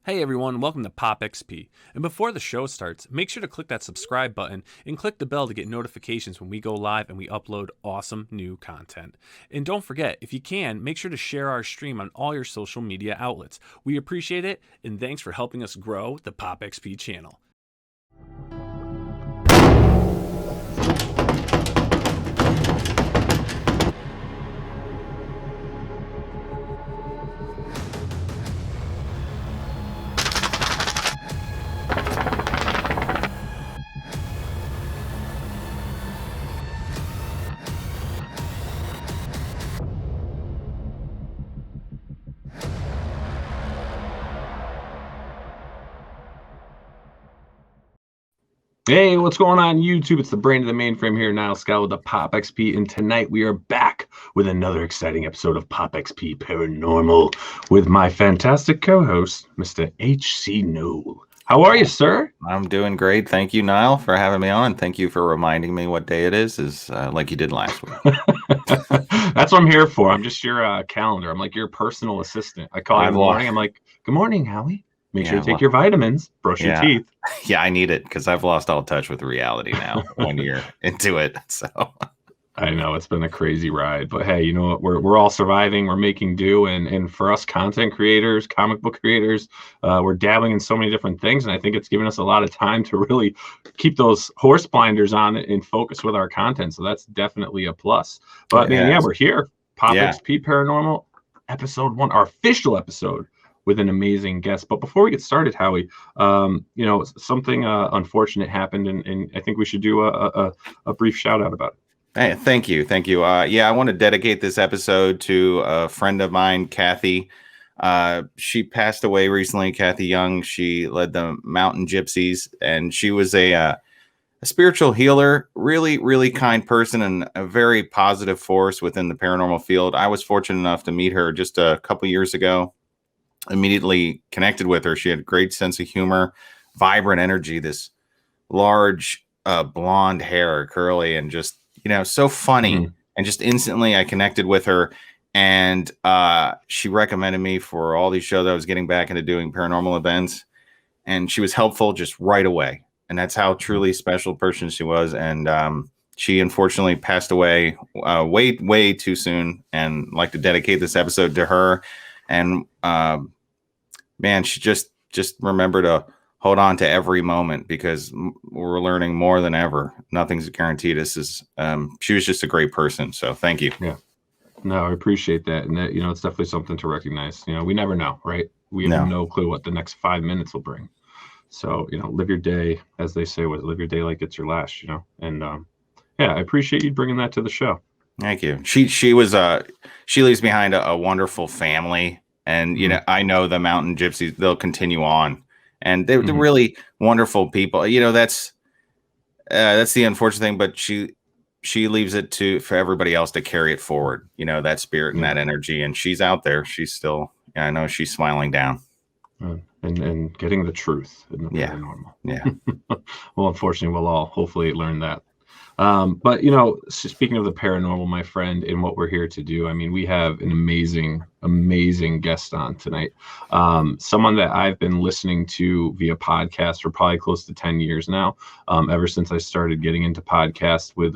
Hey everyone, welcome to POPXP. And before the show starts, make sure to click that subscribe button and click the bell to get notifications when we go live and we upload awesome new content. And don't forget, if you can, make sure to share our stream on all your social media outlets. We appreciate it, and thanks for helping us grow the POPXP channel. Hey, what's going on YouTube? It's the brain of the mainframe here, Nile Scott with the POPXP, and tonight we are back with another exciting episode of POPXP Paranormal with my fantastic co-host, Mr. H.C. Noel. How are you, sir? I'm doing great. Thank you, Nile, for having me on. Thank you for reminding me what day it is like you did last week. That's what I'm here for. I'm just your calendar. I'm like your personal assistant. I call you in the morning. I'm like, good morning, Howie. Make sure to take your vitamins, brush your teeth. Yeah, I need it because I've lost all touch with reality now 1 year into it. So I know it's been a crazy ride, but hey, you know what? We're all surviving. We're making do, and for us content creators, comic book creators, we're dabbling in so many different things, and I think it's given us a lot of time to really keep those horse blinders on and focus with our content. So that's definitely a plus. But man, we're here. POPXP Paranormal, episode 1, our official episode, with an amazing guest. But before we get started, Howie, something unfortunate happened, and I think we should do a brief shout out about it. Hey, thank you. I want to dedicate this episode to a friend of mine, Kathy. She passed away recently, Kathy Young. She led the Mountain Gypsies, and she was a spiritual healer, really, really kind person, and a very positive force within the paranormal field. I was fortunate enough to meet her just a couple years ago. Immediately connected with her. She had a great sense of humor, vibrant energy, this large blonde hair, curly, and just, so funny. Mm-hmm. And just instantly I connected with her, and she recommended me for all these shows. I was getting back into doing paranormal events, and she was helpful just right away. And that's how truly special person she was. And she unfortunately passed away way, way too soon. And I'd like to dedicate this episode to her. And man, she just remember to hold on to every moment, because we're learning more than ever. Nothing's guaranteed. She was just a great person. So thank you. Yeah, no, I appreciate that. And that, it's definitely something to recognize. We never know, right? We have no clue what the next 5 minutes will bring. So, live your day, as they say, live your day like it's your last, and I appreciate you bringing that to the show. Thank you. She leaves behind a wonderful family. And, I know the Mountain Gypsies, they'll continue on, and they're really wonderful people. That's the unfortunate thing, but she leaves it for everybody else to carry it forward, that spirit and that energy. And she's out there. She's still, I know she's smiling down. And getting the truth in the paranormal. Yeah. Well, unfortunately, we'll all hopefully learn that. But, speaking of the paranormal, my friend, and what we're here to do, I mean, we have an amazing guest on tonight. Someone that I've been listening to via podcast for probably close to 10 years now, ever since I started getting into podcasts with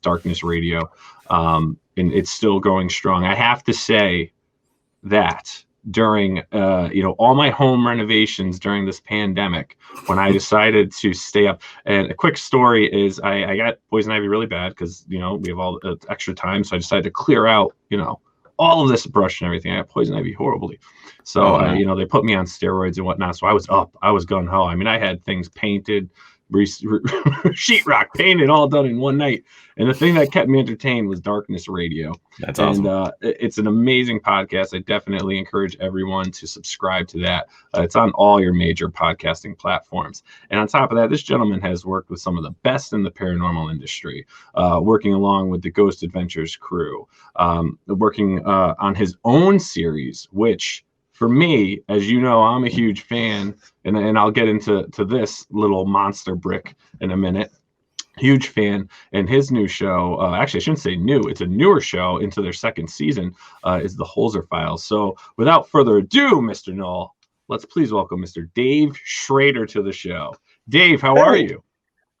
Darkness Radio. And it's still going strong. I have to say that during all my home renovations during this pandemic, when I decided to stay up, and a quick story is I got poison ivy really bad because we have all extra time, so I decided to clear out all of this brush and everything. I got poison ivy horribly, so they put me on steroids and whatnot, so I was gung-ho. I mean, I had things painted, sheetrock painted, all done in one night. And the thing that kept me entertained was Darkness Radio. That's awesome. And it's an amazing podcast. I definitely encourage everyone to subscribe to that. It's on all your major podcasting platforms. And on top of that, this gentleman has worked with some of the best in the paranormal industry, working along with the Ghost Adventures crew, working on his own series, which, for me, as you know, I'm a huge fan, and I'll get into this little monster brick in a minute. Huge fan. And his new show, actually, I shouldn't say new, it's a newer show into their second season, is the Holzer Files. So without further ado, Mr. Noel, let's please welcome Mr. Dave Schrader to the show. Dave, how are you?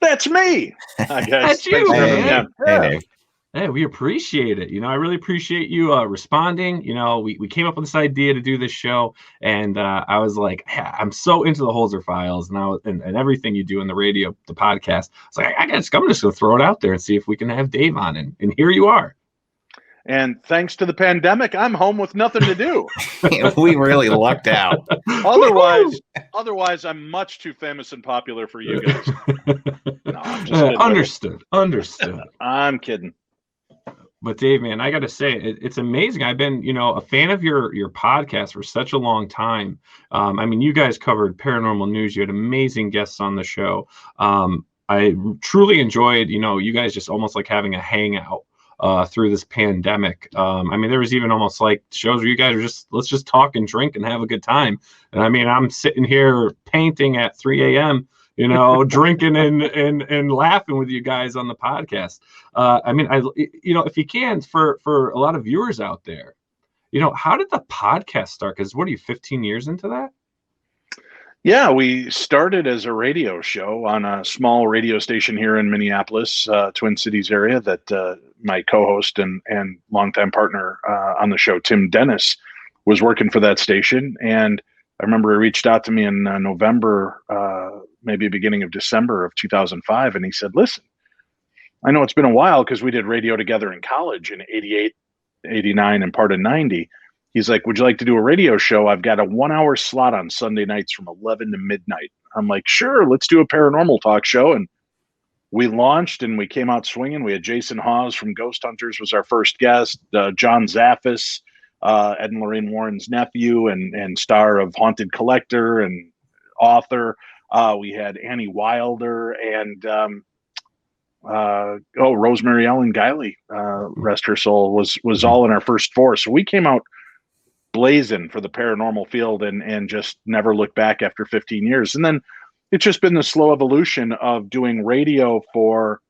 That's me. Hi, guys. That's you, man. Hey, Dave. Hey, we appreciate it. I really appreciate you responding. We came up with this idea to do this show, and I was like, I'm so into the Holzer files now and everything you do in the radio, the podcast. It's like, I'm just going to throw it out there and see if we can have Dave on, and here you are. And thanks to the pandemic, I'm home with nothing to do. We really lucked out. Otherwise, I'm much too famous and popular for you guys. No, I'm just kidding. Understood. I'm kidding. But Dave, man, I got to say, it's amazing. I've been, a fan of your podcast for such a long time. You guys covered paranormal news. You had amazing guests on the show. I truly enjoyed, you guys just almost like having a hangout through this pandemic. There was even almost like shows where you guys are let's just talk and drink and have a good time. And I'm sitting here painting at 3 a.m., drinking and laughing with you guys on the podcast. If you can, for a lot of viewers out there, how did the podcast start? Because what are you, 15 years into that? Yeah, we started as a radio show on a small radio station here in Minneapolis, Twin Cities area that my co-host and longtime partner on the show, Tim Dennis, was working for that station. And I remember he reached out to me in November, maybe beginning of December of 2005. And he said, listen, I know it's been a while because we did radio together in college in 88, 89, and part of 90. He's like, would you like to do a radio show? I've got a 1-hour slot on Sunday nights from 11 to midnight. I'm like, sure, let's do a paranormal talk show. And we launched and we came out swinging. We had Jason Hawes from Ghost Hunters was our first guest, John Zaffis, Ed and Lorraine Warren's nephew and star of Haunted Collector and author. We had Annie Wilder and Rosemary Ellen Guiley, rest her soul, was all in our first four. So we came out blazing for the paranormal field and just never looked back after 15 years. And then it's just been the slow evolution of doing radio for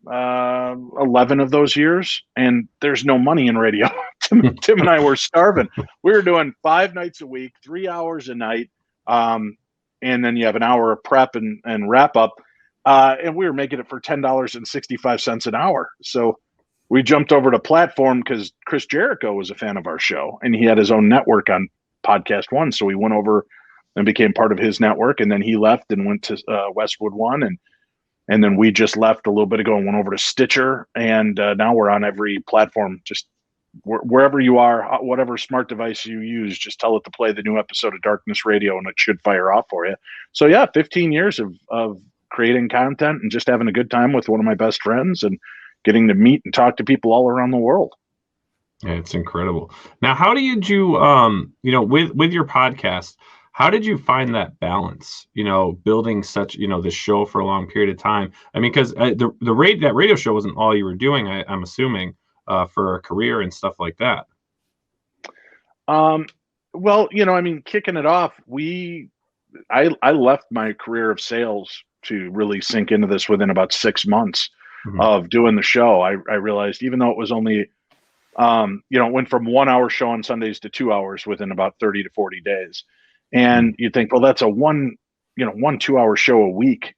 11 of those years. And there's no money in radio. Tim and I were starving. We were doing 5 nights a week, 3 hours a night. And then you have an hour of prep and wrap up. And we were making it for $10.65 an hour. So we jumped over to Platform because Chris Jericho was a fan of our show and he had his own network on Podcast One. So we went over and became part of his network. And then he left and went to Westwood One. And then we just left a little bit ago and went over to Stitcher. And now we're on every platform, just wherever you are, whatever smart device you use, just tell it to play the new episode of Darkness Radio and it should fire off for you. So yeah, 15 years of creating content and just having a good time with one of my best friends and getting to meet and talk to people all around the world. Yeah, it's incredible. Now, how did you, with your podcast, how did you find that balance, building such, this show for a long period of time? Because that radio show wasn't all you were doing, I'm assuming, for a career and stuff like that. Well, kicking it off, I left my career of sales to really sink into this within about 6 months of doing the show. I realized even though it was only, it went from 1 hour show on Sundays to 2 hours within about 30 to 40 days. And you'd think, well, that's a 1 2 hour show a week.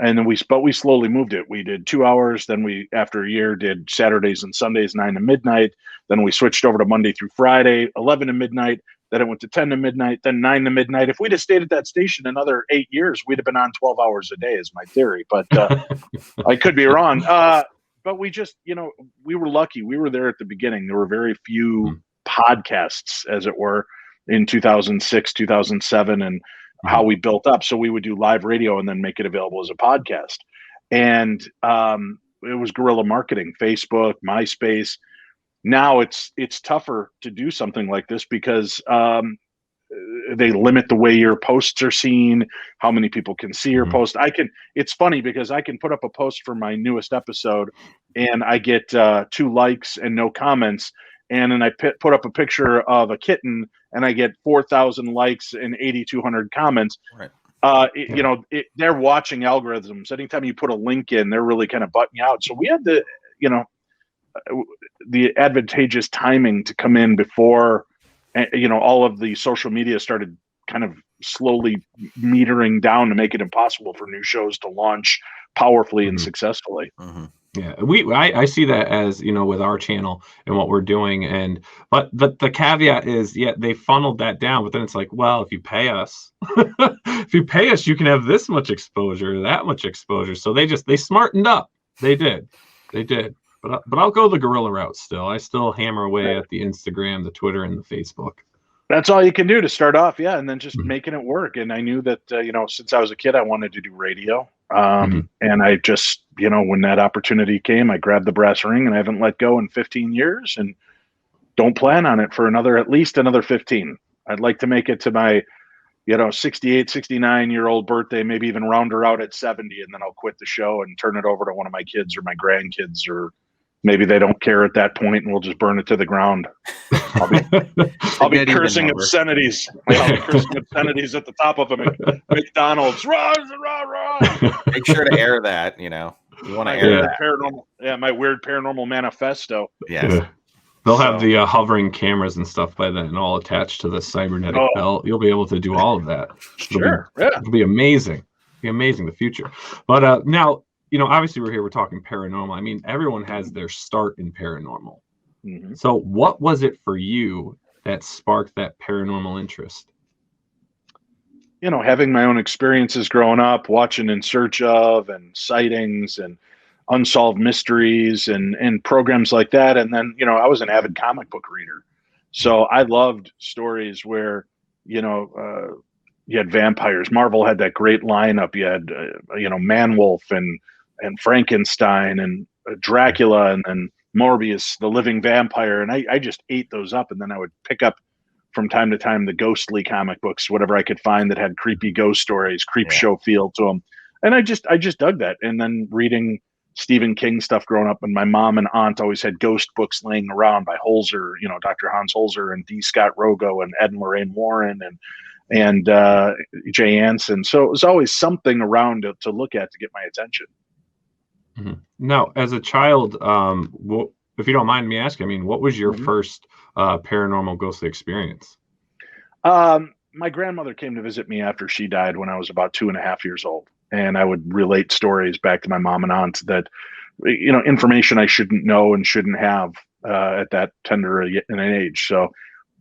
And then we slowly moved it. We did 2 hours. Then we, after a year, did Saturdays and Sundays, 9 to midnight. Then we switched over to Monday through Friday, 11 to midnight. Then it went to 10 to midnight, then 9 to midnight. If we'd have stayed at that station another 8 years, we'd have been on 12 hours a day is my theory. But I could be wrong. But we just, we were lucky. We were there at the beginning. There were very few podcasts, as it were, in 2006, 2007, and how we built up. So we would do live radio and then make it available as a podcast. And it was guerrilla marketing, Facebook, MySpace. Now it's tougher to do something like this because they limit the way your posts are seen, how many people can see your post. It's funny because I can put up a post for my newest episode and I get 2 likes and no comments. And then I put up a picture of a kitten and I get 4,000 likes and 8,200 comments. Right. They're watching algorithms. Anytime you put a link in, they're really kind of butting you out. So we had to, the advantageous timing to come in before, all of the social media started kind of slowly metering down to make it impossible for new shows to launch powerfully and successfully. Yeah, I see that as, with our channel and what we're doing, but the caveat is, they funneled that down, but then it's like, well, if you pay us, you can have this much exposure, that much exposure. So they smartened up. They did. But I'll go the guerrilla route still. I still hammer away at the Instagram, the Twitter, and the Facebook. That's all you can do to start off, and then just making it work. And I knew that, since I was a kid, I wanted to do radio. And I just, when that opportunity came, I grabbed the brass ring, and I haven't let go in 15 years and don't plan on it for at least another 15. I'd like to make it to my, 68, 69-year-old birthday, maybe even round her out at 70, and then I'll quit the show and turn it over to one of my kids or my grandkids, or maybe they don't care at that point and we'll just burn it to the ground. I'll be cursing obscenities. I'll be cursing obscenities at the top of a McDonald's. Rah, rah, rah. Make sure to air that, You want to air that. Paranormal, my weird paranormal manifesto. Yes. Yeah. They'll have the hovering cameras and stuff by then, all attached to the cybernetic belt. You'll be able to do all of that. It'll be amazing. The future. But now, obviously we're talking paranormal. I mean, everyone has their start in paranormal. So what was it for you that sparked that paranormal interest? Having my own experiences growing up, watching In Search Of and Sightings and Unsolved Mysteries and programs like that. And then, I was an avid comic book reader. So I loved stories where, you had vampires. Marvel had that great lineup. You had, Man-Wolf and Frankenstein and Dracula and then Morbius, the living vampire. And I just ate those up. And then I would pick up from time to time the ghostly comic books, whatever I could find that had creepy ghost stories, creep show feel to them. And I just dug that. And then reading Stephen King stuff growing up, and my mom and aunt always had ghost books laying around by Holzer, Dr. Hans Holzer and D. Scott Rogo and Ed and Lorraine Warren and Jay Anson. So it was always something around to look at to get my attention. Now, as a child, if you don't mind me asking, what was your first paranormal ghostly experience? My grandmother came to visit me after she died when I was about 2.5 years old. And I would relate stories back to my mom and aunt that, information I shouldn't know and shouldn't have at that tender an age. So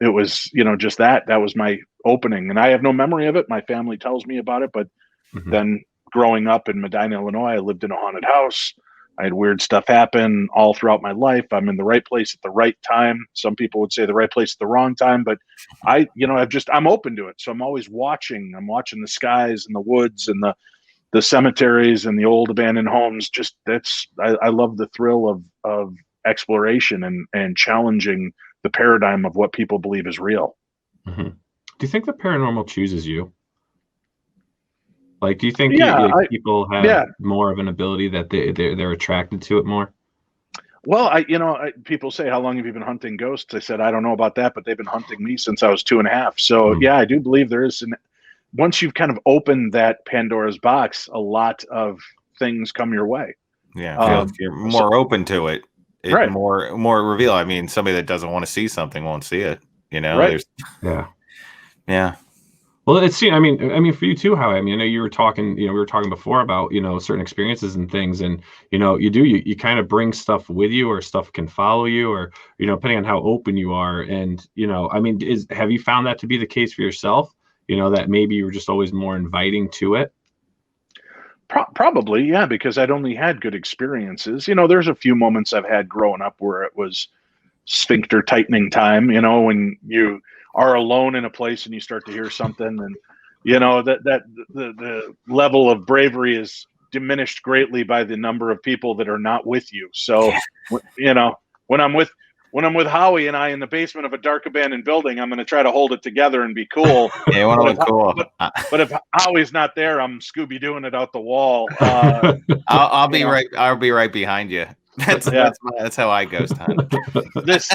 it was, just that was my opening. And I have no memory of it. My family tells me about it. But then growing up in Medina, Illinois, I lived in a haunted house. I had weird stuff happen all throughout my life. I'm in the right place at the right time. Some people would say the right place at the wrong time, but I'm open to it. So I'm always watching. I'm watching the skies and the woods and the cemeteries and the old abandoned homes. I love the thrill of exploration and challenging the paradigm of what people believe is real. Do you think the paranormal chooses you? Like, do you think people have more of an ability that they're attracted to it more? Well, people say, how long have you been hunting ghosts? I said, I don't know about that, but they've been hunting me since I was 2.5. So I do believe there is once you've kind of opened that Pandora's box, a lot of things come your way. Yeah. If you're more open to it, right. more reveal. I mean, somebody that doesn't want to see something won't see it, Right. Yeah. Well, I mean, for you too, Howie. I mean, I know you were talking, we were talking before about, certain experiences and things, and, you kind of bring stuff with you, or stuff can follow you, or, depending on how open you are. And, have you found that to be the case for yourself? That maybe you were just always more inviting to it? Probably, yeah, because I'd only had good experiences. There's a few moments I've had growing up where it was sphincter tightening time, when you are alone in a place and you start to hear something, and that the level of bravery is diminished greatly by the number of people that are not with you. So when I'm with Howie and I in the basement of a dark abandoned building, I'm going to try to hold it together and be cool. Yeah, you want to look cool. But if Howie's not there, I'm Scooby doing it out the wall. I'll be right. I'll be right behind you. That's how I ghost hunt. This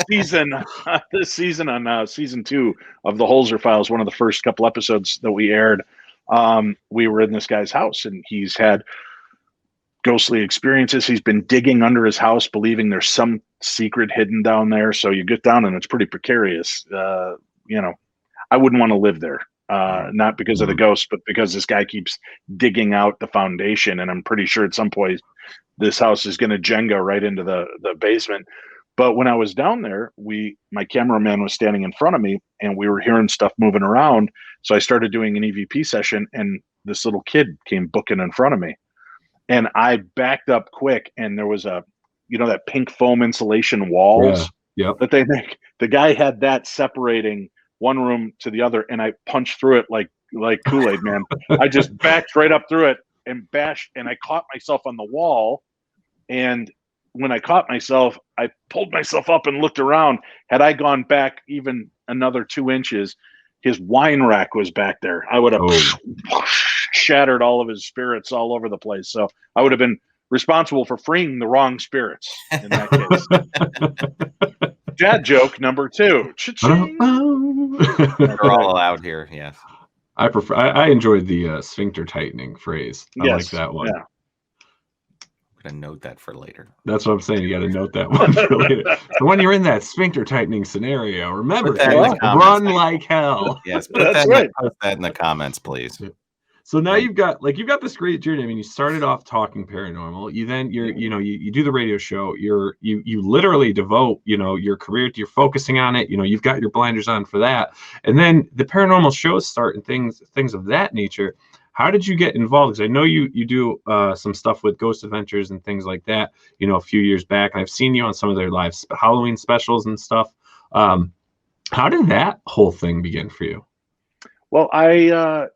season on season 2 of the Holzer Files, one of the first couple episodes that we aired, we were in this guy's house, and he's had ghostly experiences. He's been digging under his house, believing there's some secret hidden down there. So you get down, and it's pretty precarious. I wouldn't want to live there. not because of the ghost, but because this guy keeps digging out the foundation, and I'm pretty sure at some point this house is going to Jenga right into the basement. But when I was down there, my cameraman was standing in front of me, and we were hearing stuff moving around. So I started doing an EVP session, and this little kid came booking in front of me, and I backed up quick, and there was that pink foam insulation walls that they make. The guy had that separating one room to the other, and I punched through it like Kool-Aid, man. I just backed right up through it and bashed, and I caught myself on the wall. And when I caught myself, I pulled myself up and looked around. Had I gone back even another 2 inches, his wine rack was back there. I would have shattered all of his spirits all over the place. So I would have been responsible for freeing the wrong spirits in that case. Dad joke number 2. They're all allowed here. Yes. I enjoyed the sphincter tightening phrase. I like that one. Yeah. I'm going to note that for later. That's what I'm saying. You got to note that one for later. So when you're in that sphincter tightening scenario, remember to run like hell. Yes. Put that in the comments, please. So now you've got this great journey. I mean, you started off talking paranormal. You do the radio show. You literally devote, your career to, you're focusing on it. You've got your blinders on for that. And then the paranormal shows start and things of that nature. How did you get involved? Because I know you do some stuff with Ghost Adventures and things like that, a few years back. And I've seen you on some of their live Halloween specials and stuff. How did that whole thing begin for you? Well, it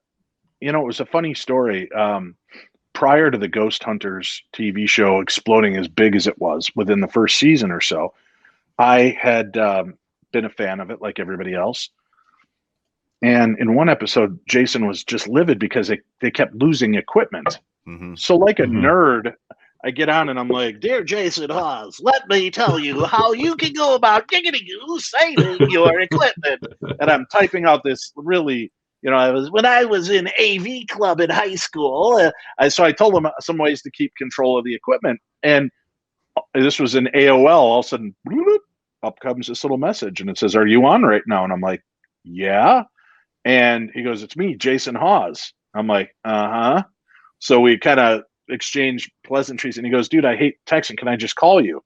was a funny story. Prior to the Ghost Hunters TV show exploding as big as it was within the first season or so, I had been a fan of it like everybody else. And in one episode, Jason was just livid because they kept losing equipment. Mm-hmm. So like a nerd, I get on and I'm like, "Dear Jason Hawes, let me tell you how you can go about saving your equipment." And I'm typing out this really, when I was in AV club in high school. So I told him some ways to keep control of the equipment. And this was in AOL. All of a sudden, bloop, up comes this little message, and it says, "Are you on right now?" And I'm like, "Yeah." And he goes, "It's me, Jason Hawes." I'm like, "Uh-huh." So we kind of exchanged pleasantries, and he goes, "Dude, I hate texting. Can I just call you?"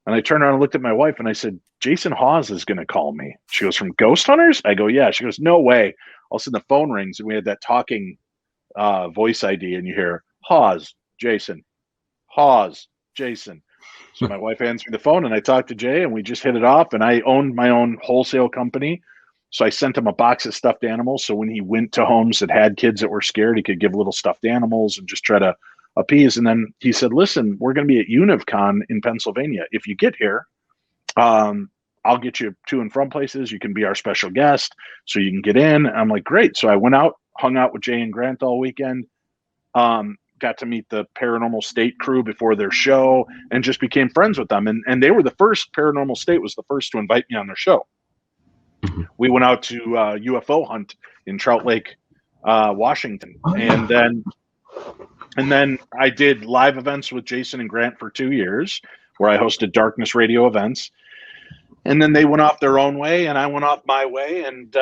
And I turned around and looked at my wife, and I said, "Jason Hawes is going to call me." She goes, "From Ghost Hunters?" I go, "Yeah." She goes, "No way." All of a sudden the phone rings, and we had that talking voice ID, and you hear, "Hawes, Jason. Hawes, Jason." So my wife hands me the phone, and I talked to Jay, and we just hit it off, and I owned my own wholesale company. So I sent him a box of stuffed animals. So when he went to homes that had kids that were scared, he could give little stuffed animals and just try to appease. And then he said, "Listen, we're going to be at UnivCon in Pennsylvania. If you get here, I'll get you to and from places. You can be our special guest so you can get in." And I'm like, "Great." So I went out, hung out with Jay and Grant all weekend, got to meet the Paranormal State crew before their show, and just became friends with them. And they were the first, Paranormal State was the first to invite me on their show. We went out to UFO hunt in Trout Lake, Washington. And then I did live events with Jason and Grant for 2 years, where I hosted Darkness Radio events. And then they went off their own way, and I went off my way. And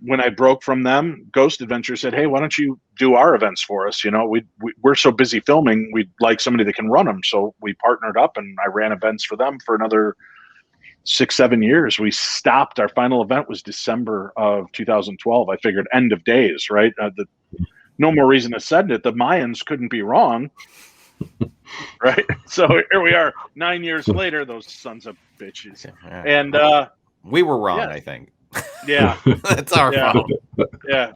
when I broke from them, Ghost Adventure said, "Hey, why don't you do our events for us? We're so busy filming, we'd like somebody that can run them." So we partnered up, and I ran events for them for another 6-7 years. We stopped. Our final event was December of 2012. I figured end of days, right? No more reason to send it. The Mayans couldn't be wrong. Right. So here we are 9 years later, those sons of bitches. And we were wrong, I think. Yeah. That's our fault. Yeah.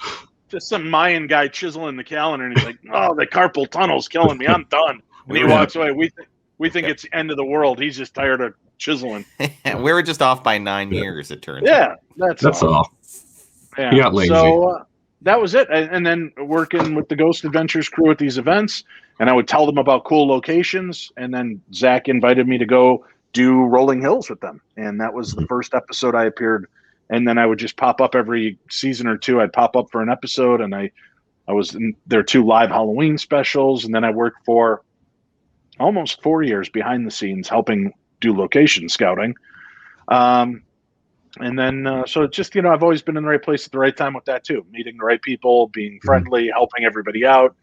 Just some Mayan guy chiseling the calendar, and he's like, "Oh, the carpal tunnel's killing me. I'm done." And he walks away. We think it's the end of the world. He's just tired of chiseling. We were just off by 9 years, it turns out. Yeah, that's all. Yeah. He got lazy. So that was it. And then working with the Ghost Adventures crew at these events, and I would tell them about cool locations. And then Zach invited me to go do Rolling Hills with them. And that was the first episode I appeared. And then I would just pop up every season or two. I'd pop up for an episode, and I was in their 2 live Halloween specials. And then I worked for almost 4 years behind the scenes helping do location scouting. And then, so it's just, I've always been in the right place at the right time with that too, meeting the right people, being friendly, helping everybody out.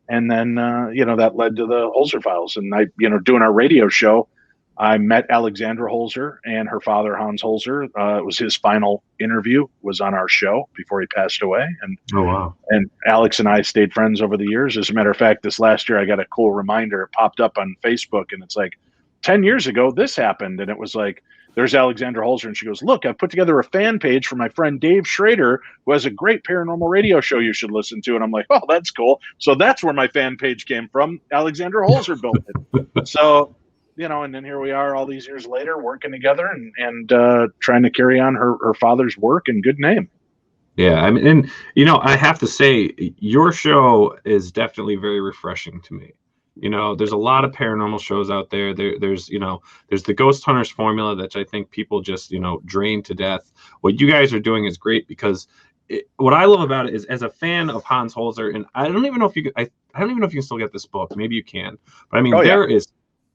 And then, that led to the Holzer Files. And doing our radio show, I met Alexandra Holzer and her father, Hans Holzer. It was his final interview, was on our show before he passed away. And Oh, wow. And Alex and I stayed friends over the years. As a matter of fact, this last year, I got a cool reminder. It popped up on Facebook, and it's like, 10 years ago, this happened. And it was like, there's Alexandra Holzer, and she goes, look, I put together a fan page for my friend Dave Schrader, who has a great paranormal radio show you should listen to. And I'm like, oh, that's cool. So that's where my fan page came from. Alexandra Holzer built it. So, and then here we are all these years later working together and trying to carry on her father's work and good name. Yeah, I mean, and I have to say, your show is definitely very refreshing to me. There's a lot of paranormal shows out there. There's the Ghost Hunters formula that I think people just drain to death. What you guys are doing is great because what I love about it is, as a fan of Hans Holzer, and I don't even know if you can still get this book. Maybe you can, but I mean, there is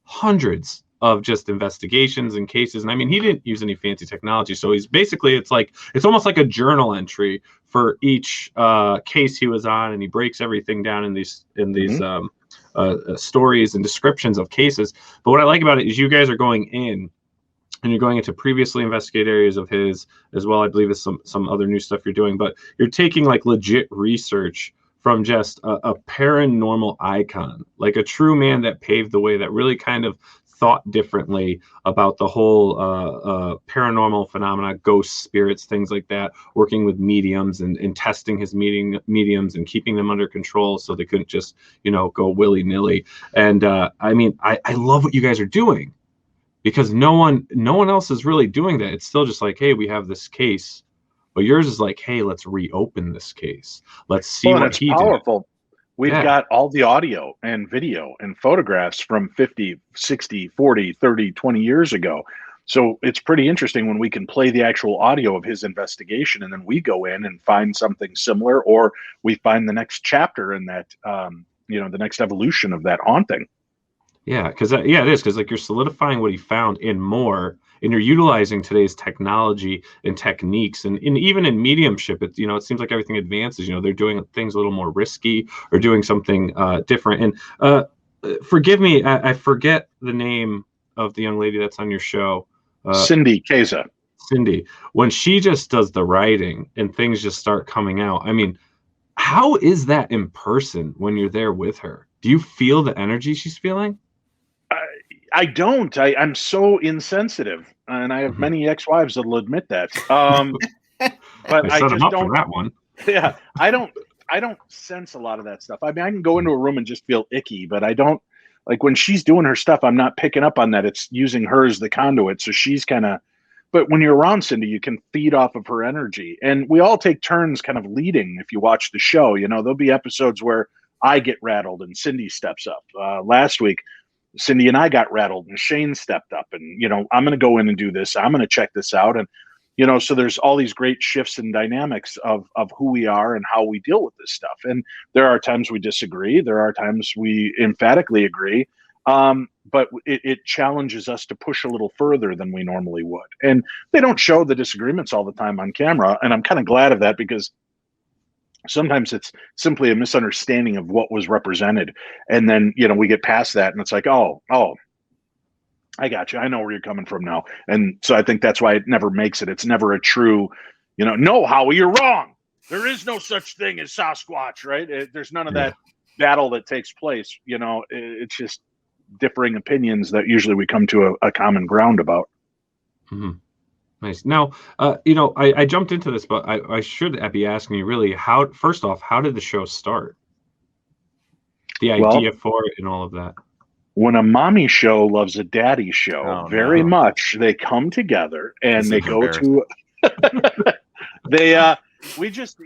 hundreds of just investigations and cases. And I mean, he didn't use any fancy technology. So he's basically, it's almost like a journal entry for each case he was on. And he breaks everything down in these stories and descriptions of cases. But what I like about it is you guys are going in and you're going into previously investigated areas of his as well. I believe it's some other new stuff you're doing, but you're taking like legit research from just a paranormal icon, like a true man that paved the way, that really kind of thought differently about the whole paranormal phenomena, ghosts, spirits, things like that, working with mediums and testing his mediums and keeping them under control so they couldn't just, go willy-nilly. And I mean, I love what you guys are doing because no one else is really doing that. It's still just like, hey, we have this case. But yours is like, hey, let's reopen this case. Let's see what he powerful. did. We've got all the audio and video and photographs from 50, 60, 40, 30, 20 years ago. So it's pretty interesting when we can play the actual audio of his investigation and then we go in and find something similar, or we find the next chapter in that, the next evolution of that haunting. Yeah, because it is, because like you're solidifying what he found and more, and you're utilizing today's technology and techniques, and even in mediumship, it seems like everything advances. They're doing things a little more risky or doing something different. And forgive me, I forget the name of the young lady that's on your show. Cindy Keza. Cindy, when she just does the writing and things just start coming out. I mean, how is that in person when you're there with her? Do you feel the energy she's feeling? I don't. I'm so insensitive, and I have many ex-wives that'll admit that. But I just don't. That one. Yeah, I don't sense a lot of that stuff. I mean, I can go into a room and just feel icky, but I don't, like when she's doing her stuff, I'm not picking up on that. It's using her as the conduit, so she's kind of. But when you're around Cindy, you can feed off of her energy, and we all take turns kind of leading. If you watch the show, there'll be episodes where I get rattled and Cindy steps up. Last week, Cindy and I got rattled and Shane stepped up and, I'm going to go in and do this. I'm going to check this out. And, so there's all these great shifts and dynamics of who we are and how we deal with this stuff. And there are times we disagree. There are times we emphatically agree. But it challenges us to push a little further than we normally would. And they don't show the disagreements all the time on camera. And I'm kind of glad of that because sometimes it's simply a misunderstanding of what was represented. And then, we get past that and it's like, oh, I got you. I know where you're coming from now. And so I think that's why it never makes it. It's never a true, no, Howie, you're wrong. There is no such thing as Sasquatch, right? There's none of that battle that takes place. It's just differing opinions that usually we come to a common ground about. Mm-hmm. Nice. Now, I jumped into this, but I should be asking you really first off, how did the show start? The idea for it and all of that. When a mommy show loves a daddy show very much, they come together and they go to, we just,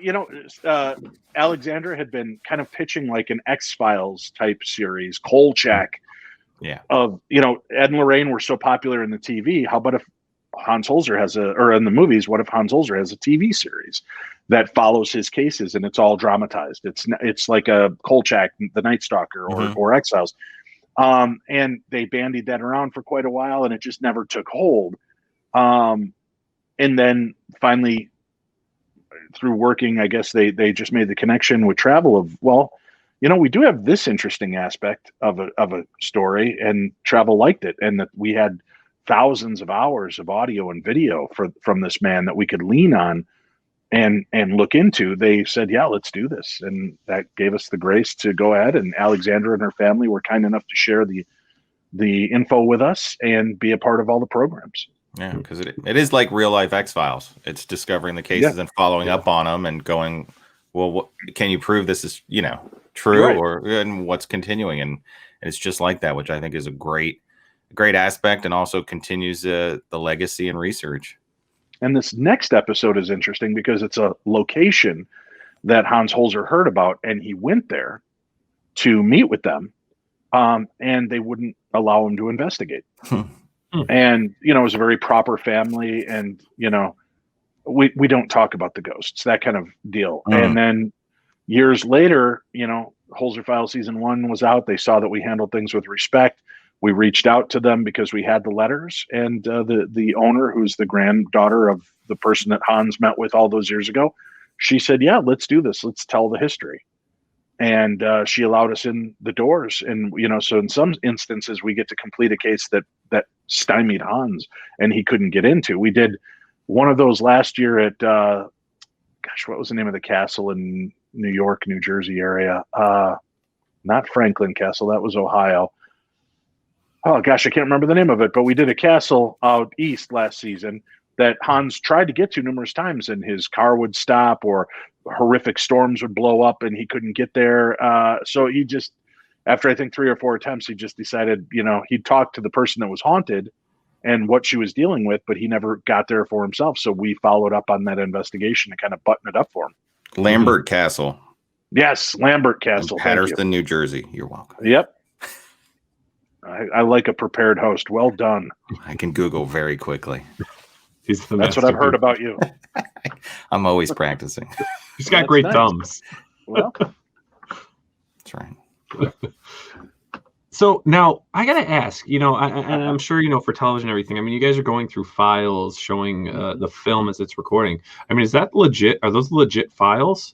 Alexandra had been kind of pitching like an X-Files type series, Kolchak. Yeah. Of, Ed and Lorraine were so popular in the TV. How about if Hans Holzer or in the movies, what if Hans Holzer has a TV series that follows his cases and it's all dramatized? It's like a Kolchak, the Night Stalker or X-Files. And they bandied that around for quite a while and it just never took hold. And then finally, through working, I guess they just made the connection with travel of, well, we do have this interesting aspect of a story, and travel liked it, and that we had thousands of hours of audio and video from this man that we could lean on and look into. They said, yeah, let's do this. And that gave us the grace to go ahead, and Alexandra and her family were kind enough to share the info with us and be a part of all the programs. Yeah, because it is like real life X-Files. It's discovering the cases and following up on them and going, well, can you prove this is, true, right, and what's continuing? And it's just like that, which I think is a great aspect, and also continues the legacy and research. And this next episode is interesting because it's a location that Hans Holzer heard about, and he went there to meet with them, and they wouldn't allow him to investigate. And, it was a very proper family, and, we don't talk about the ghosts, that kind of deal. And then years later, Holzer Files season 1 was out. They saw that we handled things with respect. We reached out to them because we had the letters, and the owner, who's the granddaughter of the person that Hans met with all those years ago, she said, yeah, let's do this. Let's tell the history. And she allowed us in the doors. And, so in some instances, we get to complete a case that stymied Hans and he couldn't get into. We did one of those last year at, what was the name of the castle in New York, New Jersey area? Not Franklin Castle. That was Ohio. Oh, gosh, I can't remember the name of it. But we did a castle out east last season that Hans tried to get to numerous times, and his car would stop, or horrific storms would blow up and he couldn't get there. So he just, after I think 3 or 4 attempts, he just decided, he talked to the person that was haunted and what she was dealing with, but he never got there for himself. So we followed up on that investigation and kind of buttoned it up for him. Lambert Castle. Yes, Lambert Castle. In Patterson, New Jersey. You're welcome. Yep. I like a prepared host. Well done. I can Google very quickly. That's what I've heard about you. I'm always practicing. He's got great thumbs. Well, that's right. So now I got to ask, and I'm sure, for television and everything, I mean, you guys are going through files showing the film as it's recording. I mean, is that legit? Are those legit files,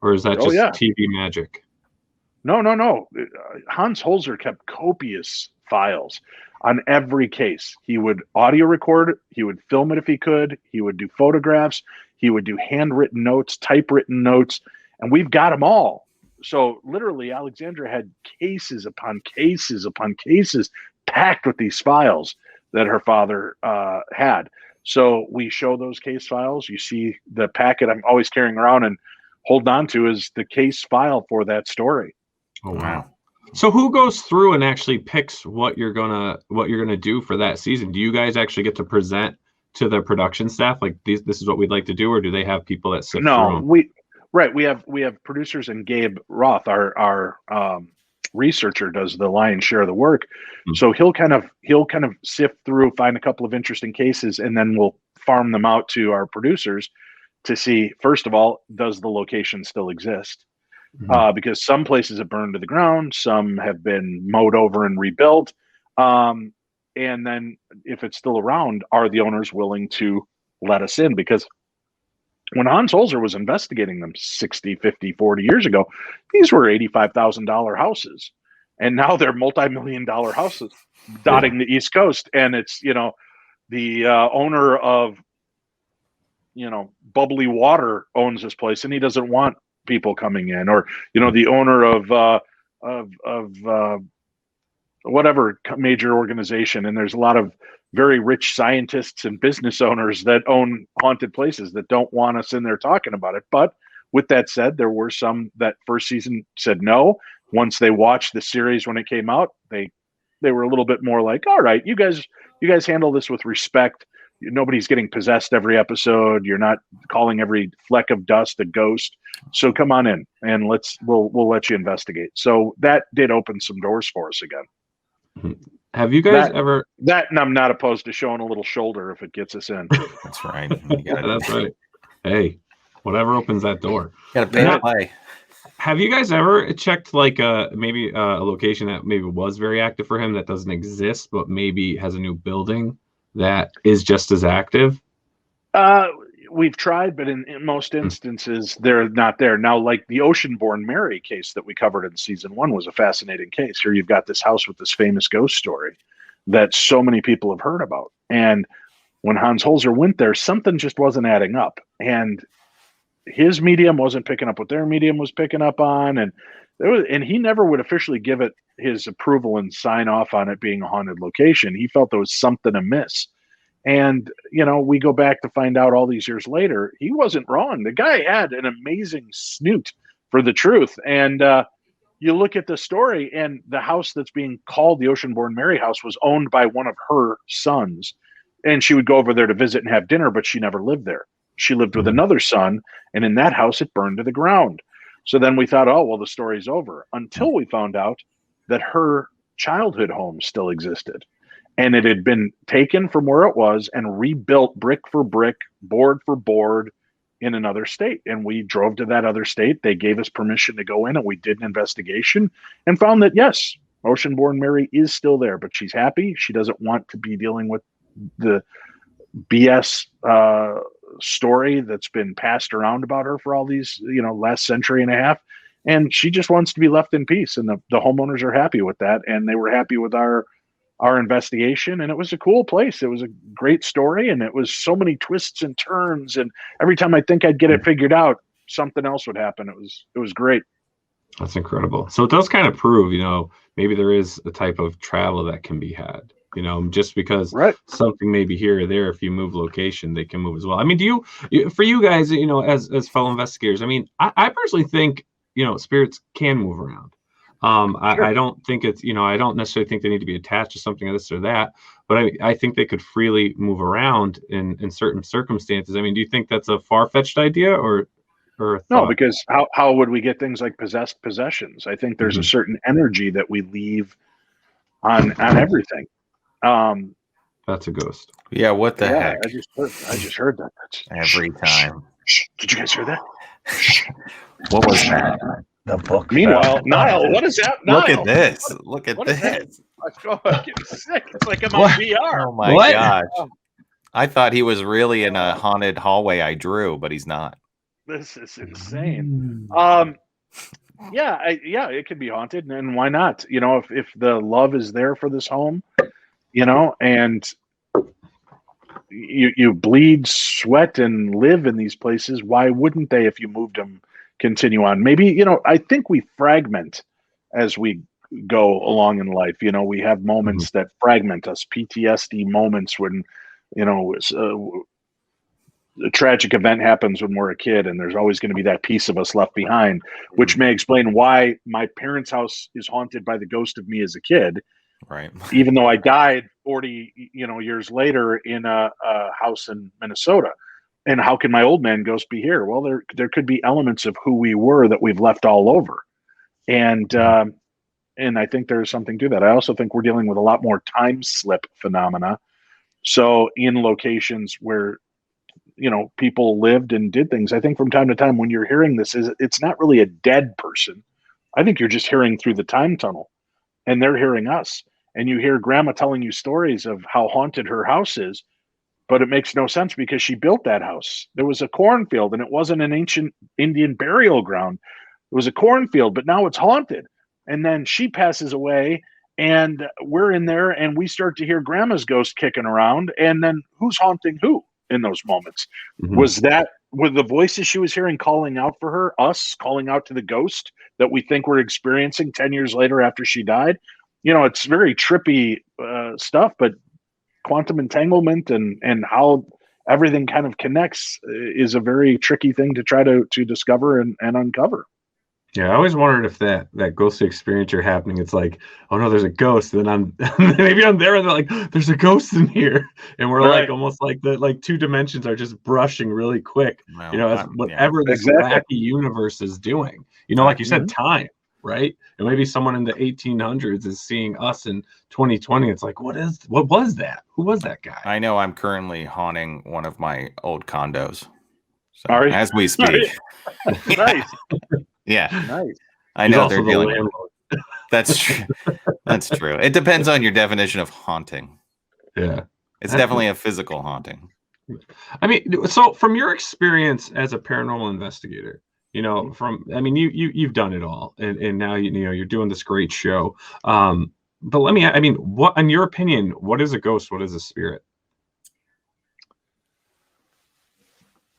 or is that just TV magic? No. Hans Holzer kept copious files on every case. He would audio record, he would film it if he could, he would do photographs, he would do handwritten notes, typewritten notes, and we've got them all. So literally, Alexandra had cases upon cases upon cases packed with these files that her father had. So we show those case files. You see the packet I'm always carrying around and holding on to is the case file for that story. Oh, wow. So who goes through and actually picks what you're gonna do for that season? Do you guys actually get to present to the production staff like this is what we'd like to do, or do they have people that sit through them? We have producers, and Gabe Roth, our researcher, does the lion's share of the work. Mm-hmm. So he'll kind of sift through, find a couple of interesting cases, and then we'll farm them out to our producers to see, first of all, does the location still exist? Mm-hmm. Because some places have burned to the ground, some have been mowed over and rebuilt. And then if it's still around, are the owners willing to let us in? Because when Hans Holzer was investigating them 60, 50, 40 years ago, these were $85,000 houses. And now they're multi-million-dollar houses dotting the East Coast. And it's, the owner of, Bubbly Water owns this place, and he doesn't want people coming in, or the owner of whatever major organization, and there's a lot of very rich scientists and business owners that own haunted places that don't want us in there talking about it. But with that said, there were some that first season said no. Once they watched the series when it came out, they were a little bit more like, all right, you guys handle this with respect. Nobody's getting possessed every episode. You're not calling every fleck of dust a ghost. So come on in and we'll let you investigate. So that did open some doors for us again. Have you guys ever? That, and I'm not opposed to showing a little shoulder if it gets us in. That's right. That's right. Hey, whatever opens that door. Got to pay to play. Have you guys ever checked maybe a location that maybe was very active for him that doesn't exist, but maybe has a new building that is just as active? We've tried, but in most instances, they're not there. Now, like the Oceanborn Mary case that we covered in season 1 was a fascinating case. Here you've got this house with this famous ghost story that so many people have heard about. And when Hans Holzer went there, something just wasn't adding up. And his medium wasn't picking up what their medium was picking up on. And he never would officially give it his approval and sign off on it being a haunted location. He felt there was something amiss. And, we go back to find out all these years later, he wasn't wrong. The guy had an amazing snoot for the truth. And you look at the story, and the house that's being called the Oceanborn Mary house was owned by one of her sons. And she would go over there to visit and have dinner, but she never lived there. She lived with another son, and in that house, it burned to the ground. So then we thought, oh, well, the story's over, until we found out that her childhood home still existed. And it had been taken from where it was and rebuilt brick for brick, board for board in another state. And we drove to that other state. They gave us permission to go in, and we did an investigation and found that, yes, Oceanborn Mary is still there, but she's happy. She doesn't want to be dealing with the BS story that's been passed around about her for all these, last century and a half. And she just wants to be left in peace. And the homeowners are happy with that. And they were happy with our investigation, and it was a cool place. It was a great story, and it was so many twists and turns, and every time I think I'd get it figured out, something else would happen. It was great. That's incredible. So it does kind of prove, maybe there is a type of travel that can be had, just because something may be here or there. If you move location, they can move as well. I mean, for you guys, as fellow investigators, I mean, I personally think, spirits can move around. Sure. I don't think it's, I don't necessarily think they need to be attached to something of this or that, but I think they could freely move around in certain circumstances. I mean, do you think that's a far-fetched idea or no? Because how would we get things like possessions? I think there's a certain energy that we leave on everything. That's a ghost. Yeah. What the heck? I just heard that. Every time. Did you guys hear that? What was that? The book. Meanwhile, Nile, what is that? Nile? Look at this. Look at this. I'm getting sick. It's like I'm on VR. Oh my gosh. I thought he was really in a haunted hallway I drew, but he's not. This is insane. Yeah, it could be haunted, and why not? If the love is there for this home, and you bleed, sweat, and live in these places, why wouldn't they, if you moved them, continue on? Maybe, I think we fragment as we go along in life. We have moments that fragment us, PTSD moments when, a tragic event happens when we're a kid, and there's always going to be that piece of us left behind, which may explain why my parents' house is haunted by the ghost of me as a kid. Right. Even though I died 40, years later in a house in Minnesota. And how can my old man ghost be here? Well, there could be elements of who we were that we've left all over. And I think there's something to that. I also think we're dealing with a lot more time slip phenomena. So in locations where, people lived and did things, I think from time to time when you're hearing this, it's not really a dead person. I think you're just hearing through the time tunnel, and they're hearing us. And you hear grandma telling you stories of how haunted her house is, but it makes no sense because she built that house. There was a cornfield, and it wasn't an ancient Indian burial ground. It was a cornfield, but now it's haunted. And then she passes away, and we're in there, and we start to hear grandma's ghost kicking around. And then who's haunting who in those moments? Were the voices she was hearing calling out for her, us calling out to the ghost that we think we're experiencing 10 years later after she died? It's very trippy stuff, but quantum entanglement and how everything kind of connects is a very tricky thing to try to discover and uncover. Yeah, I always wondered if that ghostly experience you're happening, it's like, oh no, there's a ghost. And then maybe I'm there and they're like, there's a ghost in here. And we're like almost like the two dimensions are just brushing really quick, as whatever this wacky universe is doing. Like you said, time, right? And maybe someone in the 1800s is seeing us in 2020. It's like, what was that? Who was that guy? I know I'm currently haunting one of my old condos. So, Are you? as we speak. Nice. Yeah. Nice. I know they're dealing with. That's true. That's true. It depends on your definition of haunting. Yeah. It's definitely a physical haunting. I mean, so from your experience as a paranormal investigator, you've done it all, and now you're doing this great show. But what, in your opinion, what is a ghost? What is a spirit?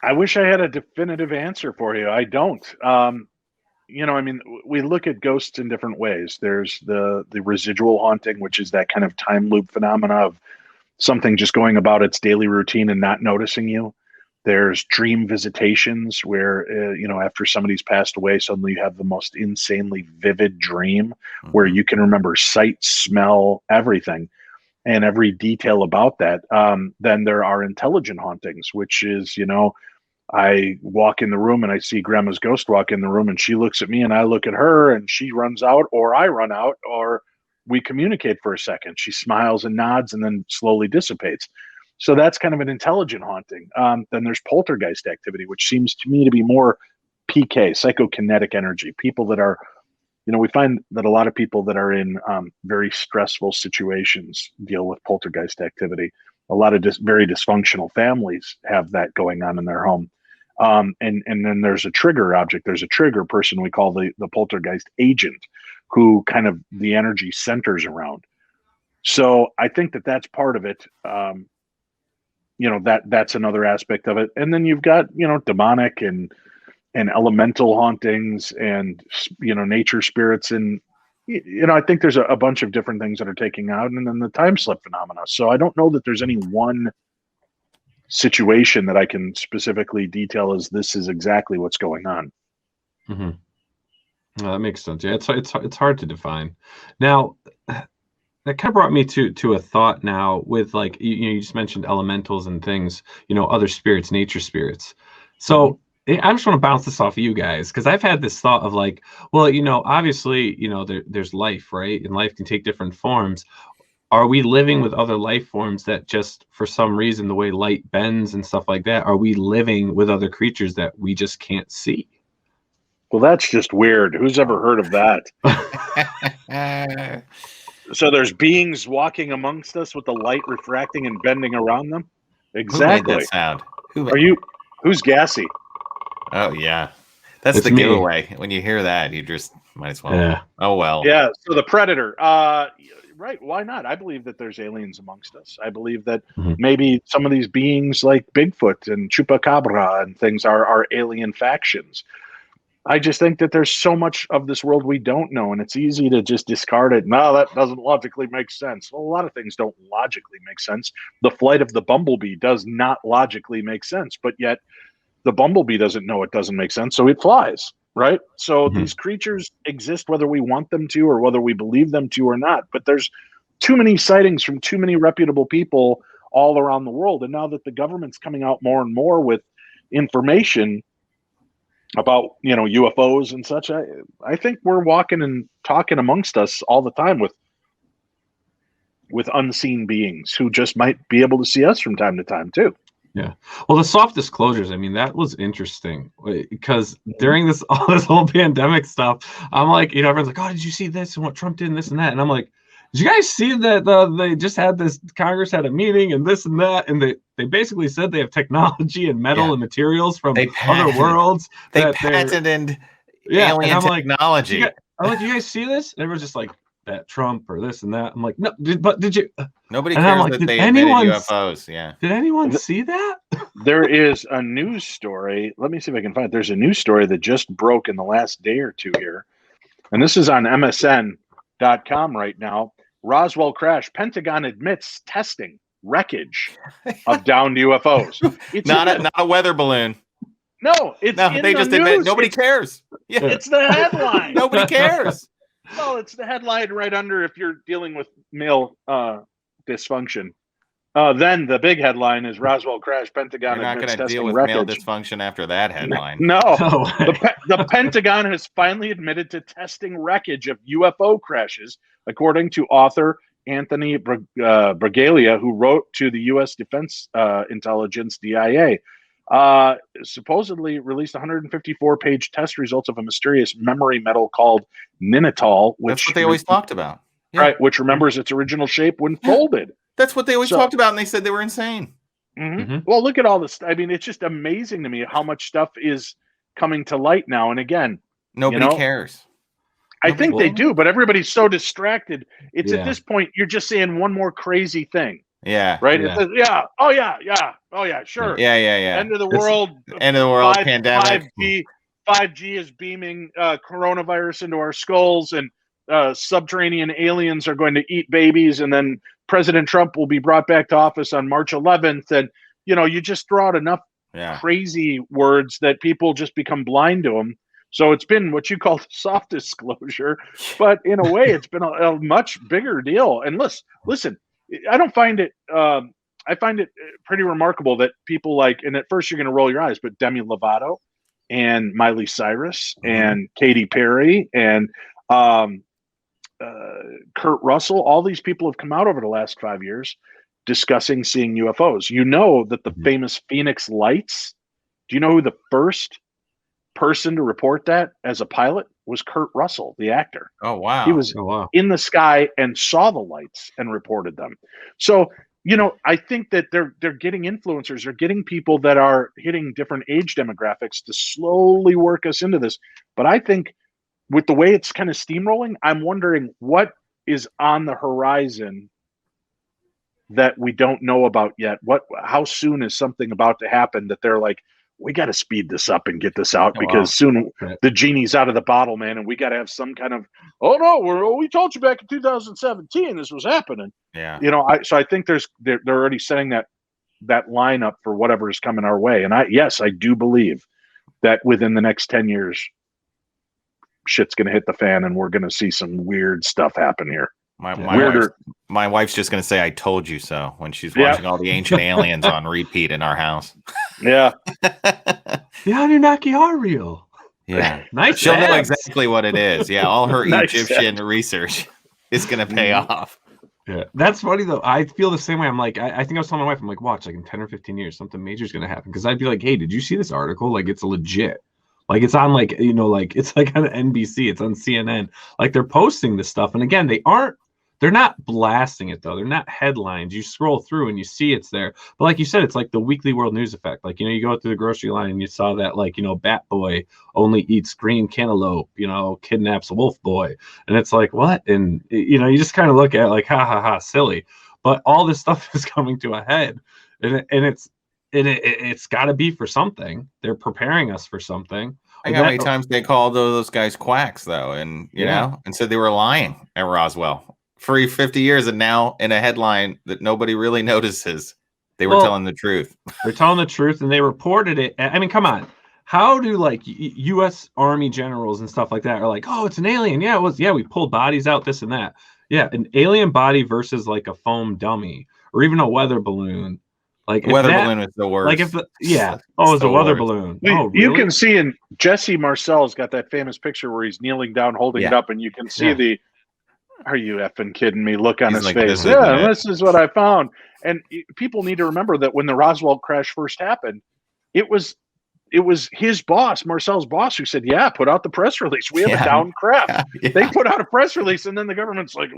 I wish I had a definitive answer for you. I don't. We look at ghosts in different ways. There's the residual haunting, which is that kind of time loop phenomena of something just going about its daily routine and not noticing you. There's dream visitations where, after somebody's passed away, suddenly you have the most insanely vivid dream where you can remember sight, smell, everything, and every detail about that. Then there are intelligent hauntings, which is, I walk in the room and I see grandma's ghost walk in the room and she looks at me and I look at her and she runs out or I run out or we communicate for a second. She smiles and nods and then slowly dissipates. So that's kind of an intelligent haunting. Then there's poltergeist activity, which seems to me to be more PK, psychokinetic energy. People that are, we find that a lot of people that are in very stressful situations deal with poltergeist activity. A lot of very dysfunctional families have that going on in their home. And then there's a trigger object. There's a trigger person we call the poltergeist agent, who kind of the energy centers around. So I think that's part of it. That's another aspect of it. And then you've got, demonic and elemental hauntings and, nature spirits. And, I think there's a bunch of different things that are taking out, and then the time slip phenomena. So I don't know that there's any one situation that I can specifically detail as this is exactly what's going on. Mm-hmm. Well, that makes sense. Yeah, it's hard to define. Now, that kind of brought me to a thought now with, like, you just mentioned elementals and things, other spirits, nature spirits. So I just want to bounce this off of you guys, because I've had this thought of like, well, obviously, there's life, right? And life can take different forms. Are we living with other life forms that just, for some reason, the way light bends and stuff like that, are we living with other creatures that we just can't see? Well, that's just weird. Who's ever heard of that? So there's beings walking amongst us with the light refracting and bending around them? Exactly. Who made that sound? Who's gassy? Oh, yeah. That's the giveaway. When you hear that, you just might as well. Yeah. Oh, well. Yeah, so the Predator. Right, why not? I believe that there's aliens amongst us. I believe that maybe some of these beings like Bigfoot and Chupacabra and things are alien factions. I just think that there's so much of this world we don't know, and it's easy to just discard it. No, that doesn't logically make sense. Well, a lot of things don't logically make sense. The flight of the bumblebee does not logically make sense, but yet the bumblebee doesn't know it doesn't make sense, so it flies, right? So these creatures exist whether we want them to or whether we believe them to or not. But there's too many sightings from too many reputable people all around the world. And now that the government's coming out more and more with information about, UFOs and such, I think we're walking and talking amongst us all the time with unseen beings who just might be able to see us from time to time too. Yeah. Well, the soft disclosures, that was interesting, because during all this whole pandemic stuff, I'm like, everyone's like, oh, did you see this and what Trump did and this and that? And I'm like, did you guys see that they just had this, Congress had a meeting and this and that, and they basically said they have technology and metal and materials from other worlds. They patented alien technology. I'm like, you guys see this? And everyone's just like, that Trump or this and that. I'm like, no, did you? Nobody cares that they invented UFOs. Yeah. Did anyone see that? There is a news story. Let me see if I can find it. There's a news story that just broke in the last day or two here. And this is on MSN.com right now. Roswell crash. Pentagon admits testing wreckage of downed UFOs. It's not a weather balloon. No, they just admit. Nobody cares. Yeah. It's the headline. Nobody cares. Well, it's the headline right under if you're dealing with male dysfunction. Then the big headline is Roswell crash. Pentagon. You're not going to deal with wreckage. male dysfunction after that headline. No. The Pentagon has finally admitted to testing wreckage of UFO crashes, according to author Anthony Bragalia, who wrote to the U.S. Defense Intelligence DIA. Supposedly released 154-page test results of a mysterious memory metal called ninitol, which that's what they always talked about, right? Which remembers its original shape when folded. That's what they always talked about, and they said they were insane. Well, look at all this. I mean, it's just amazing to me how much stuff is coming to light now. And again, nobody cares. I think they do, but everybody's so distracted. It's at this point, you're just saying one more crazy thing. Yeah. Right. Yeah. It's oh yeah. Sure. Yeah. End of the world. End of the world. Pandemic. 5G is beaming coronavirus into our skulls, and subterranean aliens are going to eat babies, and then President Trump will be brought back to office on March 11th. And you just throw out enough crazy words that people just become blind to them. So it's been what you call soft disclosure, but in a way, it's been a much bigger deal. And listen, I don't find it. I find it pretty remarkable that people like, and at first you're going to roll your eyes, but Demi Lovato and Miley Cyrus and Katy Perry and Kurt Russell, all these people have come out over the last 5 years discussing seeing UFOs. You know that the famous Phoenix Lights, do you know who the first person to report that as a pilot was? Kurt Russell, the actor. Oh, wow. He was in the sky and saw the lights and reported them. So, I think that they're getting influencers, they're getting people that are hitting different age demographics to slowly work us into this. But I think with the way it's kind of steamrolling, I'm wondering what is on the horizon that we don't know about yet. How soon is something about to happen that they're like, we got to speed this up and get this out because soon the genie's out of the bottle, man. And we got to have some kind of, we told you back in 2017 this was happening. Yeah. So I think they're already setting that lineup for whatever is coming our way. And I do believe that within the next 10 years, shit's going to hit the fan and we're going to see some weird stuff happen here. My wife's just going to say, I told you so when she's watching all the ancient aliens on repeat in our house. Yeah. The Anunnaki are real. Yeah. Nice. She'll know exactly what it is. Yeah. All her Nice Egyptian research is going to pay off. Yeah. That's funny though. I feel the same way. I'm like, I think I was telling my wife, I'm like, watch, like in 10 or 15 years, something major is going to happen. Cause I'd be like, hey, did you see this article? Like it's legit. Like it's on like, it's like on NBC, it's on CNN. Like they're posting this stuff. And again, they're not blasting it though. They're not headlines. You scroll through and you see it's there. But like you said, it's like the weekly world news effect. Like, you go through the grocery line and you saw that like, Bat Boy only eats green cantaloupe, kidnaps a wolf boy. And it's like, what? And, you just kind of look at it like, ha, silly. But all this stuff is coming to a head. And it's got to be for something. They're preparing us for something. I know how many times they called those guys quacks though. And, and said they were lying at Roswell for 50 years, and now in a headline that nobody really notices, they were telling the truth. They're telling the truth, and they reported it. I mean, come on. How do like U.S. Army generals and stuff like that are like, oh, it's an alien? Yeah, it was. Yeah, we pulled bodies out, this and that. Yeah, an alien body versus like a foam dummy or even a weather balloon. Like weather balloon is the worst. Like it's a weather balloon. Oh, really? You can see, and Jesse Marcel's got that famous picture where he's kneeling down, holding it up, and you can see the. Are you effing kidding me? Look on his face. This is what I found. And people need to remember that when the Roswell crash first happened, it was his boss, Marcel's boss, who said, put out the press release. We have a down craft. Yeah. They put out a press release, and then the government's like,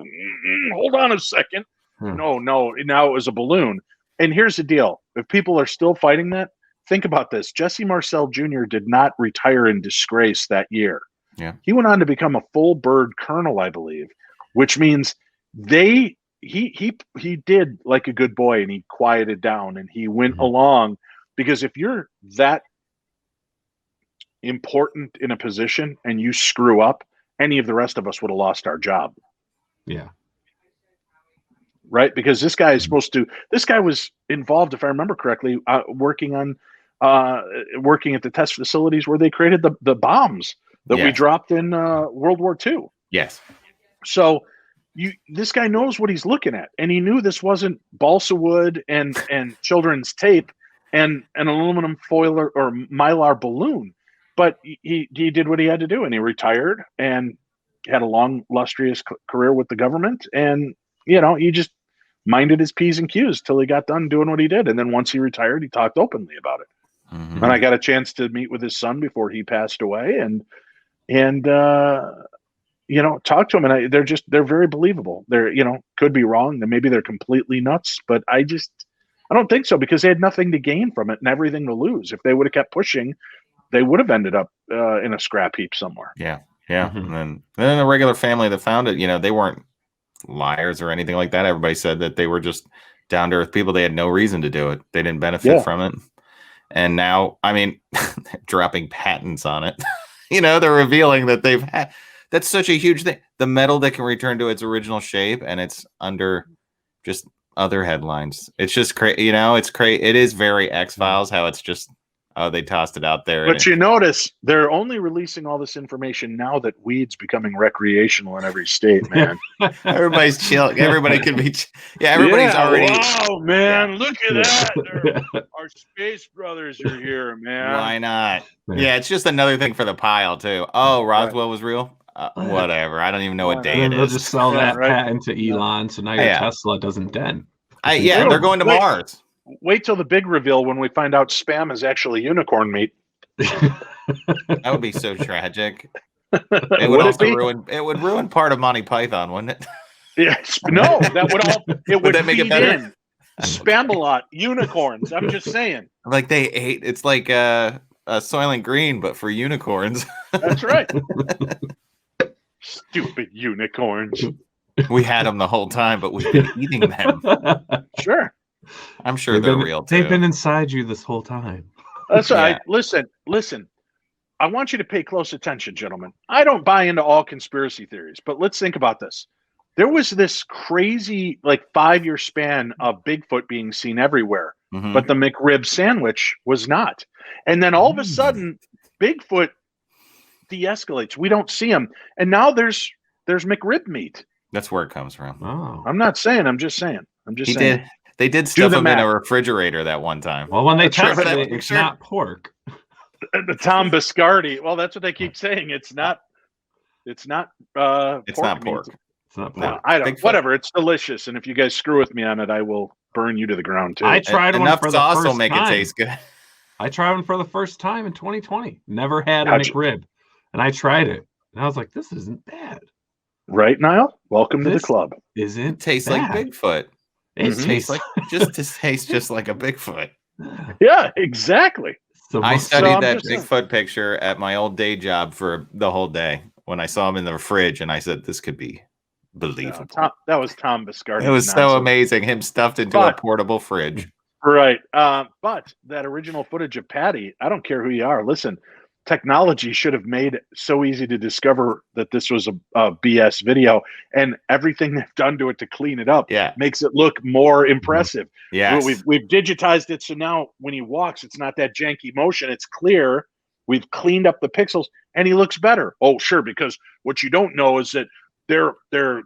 hold on a second. No, now it was a balloon. And here's the deal. If people are still fighting that, think about this. Jesse Marcel Jr. did not retire in disgrace that year. Yeah. He went on to become a full bird colonel, I believe. Which means he did like a good boy, and he quieted down and he went along, because if you're that important in a position and you screw up, any of the rest of us would have lost our job. Yeah. Right? Because this guy was involved, if I remember correctly, working at the test facilities where they created the bombs that we dropped in World War II. Yes. So this guy knows what he's looking at, and he knew this wasn't balsa wood and children's tape and an aluminum foil or mylar balloon, but he did what he had to do, and he retired and had a long, illustrious career with the government, and he just minded his P's and Q's till he got done doing what he did, and then once he retired, he talked openly about it. And I got a chance to meet with his son before he passed away, and talk to them, and they're very believable. They're, could be wrong. Maybe they're completely nuts, but I I don't think so, because they had nothing to gain from it and everything to lose. If they would have kept pushing, they would have ended up in a scrap heap somewhere. Yeah. And then the regular family that found it, they weren't liars or anything like that. Everybody said that they were just down to earth people. They had no reason to do it. They didn't benefit from it. And now, I mean, dropping patents on it. They're revealing that they've had. That's such a huge thing. The metal that can return to its original shape, and it's under just other headlines. It's just crazy. It's crazy. It is very X-Files how it's just, they tossed it out there. But you notice they're only releasing all this information now that weed's becoming recreational in every state, man. Everybody's chill. Everybody can be. Everybody's already. Wow, man! Look at that. Our space brothers are here, man. Why not? Yeah, it's just another thing for the pile too. Oh, Roswell was real. Whatever. I don't even know what day it is. They'll just sell that patent to Elon, so now your Tesla doesn't dent. They're going to Mars. Wait till the big reveal when we find out spam is actually unicorn meat. That would be so tragic. It would also ruin part of Monty Python, wouldn't it? Yes. No, it would make it better. Spamalot unicorns. I'm just saying. Like they ate. It's like Soylent Green, but for unicorns. That's right. Stupid unicorns. We had them the whole time, but we've been eating them. Sure. I'm sure they're real too. They've been inside you this whole time. That's right. Listen. I want you to pay close attention, gentlemen. I don't buy into all conspiracy theories, but let's think about this. There was this crazy 5-year span of Bigfoot being seen everywhere, but the McRib sandwich was not. And then all of a sudden, Bigfoot de-escalates. We don't see him, and now there's McRib meat. That's where it comes from. Oh. I'm not saying. I'm just saying. They did stuff him in a refrigerator that one time. Well, when they tested it, it's not pork. The Tom Biscardi. Well, that's what they keep saying. It's not. It's not pork. It's not pork. It's not pork. No, I don't. Bigfoot. Whatever. It's delicious, and if you guys screw with me on it, I will burn you to the ground too. I tried one for the first will make time. It taste good. I tried one for the first time in 2020. Never had a McRib, and I tried it, and I was like, "This isn't bad." Right, Nile? Welcome to the club. Isn't tastes bad. like Bigfoot. It tastes just like a Bigfoot. Yeah, exactly. I studied that Bigfoot picture at my old day job for the whole day when I saw him in the fridge, and I said, "This could be believable." That was Tom Biscardi. It was so amazing. Him stuffed into a portable fridge. Right. But that original footage of Patty, I don't care who you are. Listen, technology should have made it so easy to discover that this was a BS video, and everything they've done to it to clean it up makes it look more impressive. Yes. We've digitized it, so now when he walks, it's not that janky motion. It's clear. We've cleaned up the pixels, and he looks better. Oh, sure, because what you don't know is that they're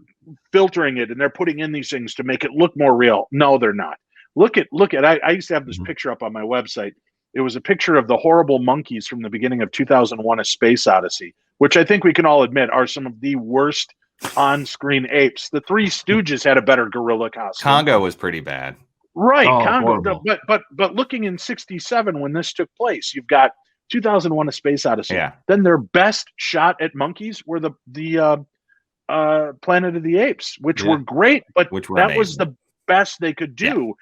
filtering it and they're putting in these things to make it look more real. No, they're not. Look at. I used to have this picture up on my website. It was a picture of the horrible monkeys from the beginning of 2001: A Space Odyssey, which I think we can all admit are some of the worst on-screen apes. The Three Stooges had a better gorilla costume. Congo was pretty bad. Right, Congo. But looking in '67 when this took place, you've got 2001: A Space Odyssey. Yeah. Then their best shot at monkeys were the Planet of the Apes, which were great, but that was the best they could do. Yeah.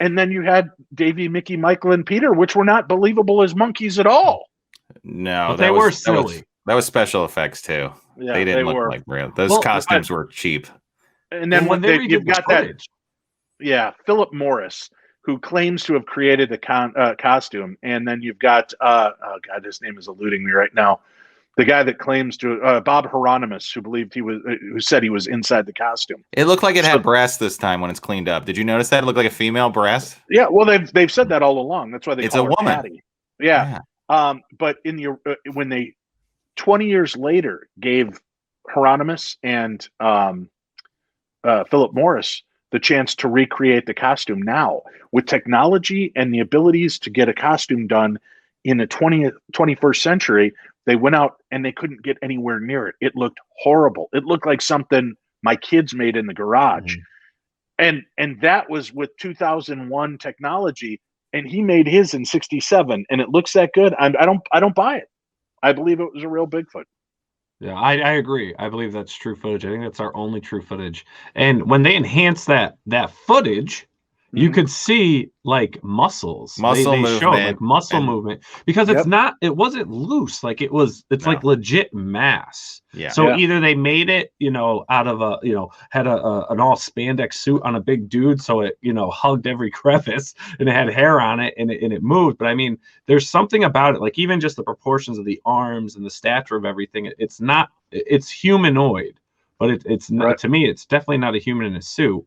And then you had Davey, Mickey, Michael, and Peter, which were not believable as monkeys at all. No, but they were silly. That was special effects too. Yeah, they didn't look like real. Those costumes were cheap. And then when you've got footage. Philip Morris, who claims to have created the costume, and then you've got his name is eluding me right now. The guy that claims to Bob Hieronymus, who said he was inside the costume. It looked like it had breasts this time when it's cleaned up. Did you notice that? It looked like a female breast. Yeah, well, they've said that all along. That's why it's a woman. Patty. Yeah. But in the when they 20 years later gave Hieronymus and Philip Morris the chance to recreate the costume now with technology and the abilities to get a costume done in the 21st century. They went out and they couldn't get anywhere near it. It looked horrible. It looked like something my kids made in the garage. And that was with 2001 technology, and he made his in 67, and it looks that good. I don't buy it. I believe it was a real Bigfoot. Yeah, I agree. I believe that's true footage. I think that's our only true footage. And when they enhance that footage, you could see like muscles. Muscle they show movement like muscle and- movement because it wasn't loose. Like it's like legit mass. Yeah. So either they made it, out of had an all spandex suit on a big dude, so it, hugged every crevice and it had hair on it and it moved. But I mean, there's something about it, like even just the proportions of the arms and the stature of everything. It's humanoid, but it's not, to me, it's definitely not a human in a suit.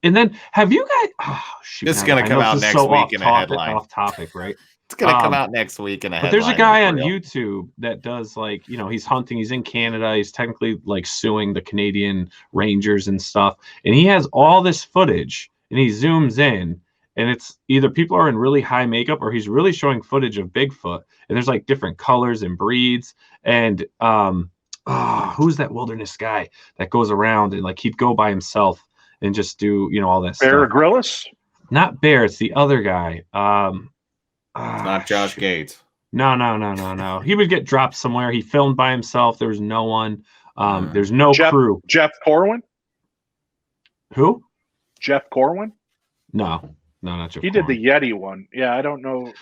And then have you guys? Oh, shoot, this is going to come out next week in a headline. Off topic, right? It's going to come out next week in a headline. But there's a guy on YouTube that does like, he's hunting. He's in Canada. He's technically like suing the Canadian Rangers and stuff. And he has all this footage and he zooms in and it's either people are in really high makeup or he's really showing footage of Bigfoot. And there's like different colors and breeds. And who's that wilderness guy that goes around and like he'd go by himself and just do, all that Bear stuff. Grylls? Not Bear, it's the other guy. Not Josh Gates. No. He would get dropped somewhere. He filmed by himself. There was no one. There's no crew. Jeff Corwin? Who? Jeff Corwin? No, not Jeff. He did the Yeti one. Yeah, I don't know.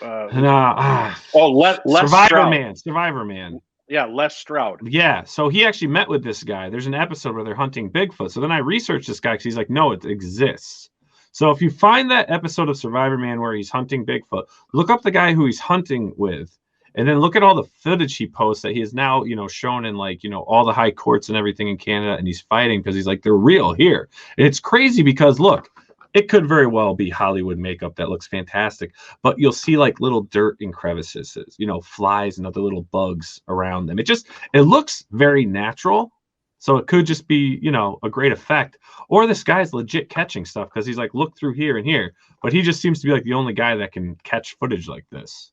Les Survivor Man. Yeah, Les Stroud. Yeah, so he actually met with this guy. There's an episode where they're hunting Bigfoot. So then I researched this guy because he's like, no, it exists. So if you find that episode of Survivor Man where he's hunting Bigfoot, look up the guy who he's hunting with, and then look at all the footage he posts that he is now, shown in like, all the high courts and everything in Canada, and he's fighting because he's like, they're real here. And it's crazy because look, it could very well be Hollywood makeup that looks fantastic, but you'll see like little dirt in crevices, flies and other little bugs around them. It looks very natural. So it could just be, a great effect. Or this guy's legit catching stuff because he's like, look through here and here. But he just seems to be like the only guy that can catch footage like this.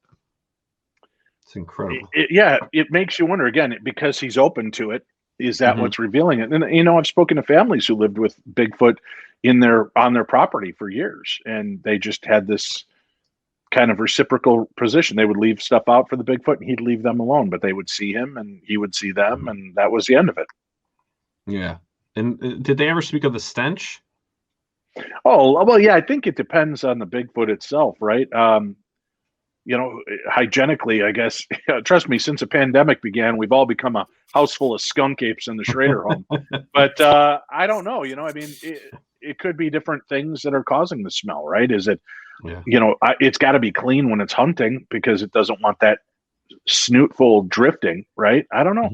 It's incredible. It makes you wonder again, because he's open to it. Is that what's revealing it? And, I've spoken to families who lived with Bigfoot on their property for years, and they just had this kind of reciprocal position. They would leave stuff out for the Bigfoot and he'd leave them alone, but they would see him and he would see them, and that was the end of it. Yeah. And did they ever speak of the stench? Oh, well, yeah, I think it depends on the Bigfoot itself, right? Hygienically, I guess, trust me, since the pandemic began, we've all become a house full of skunk apes in the Schrader home. But I don't know, it could be different things that are causing the smell, right? Is it, it's got to be clean when it's hunting because it doesn't want that snootful drifting, right? I don't know.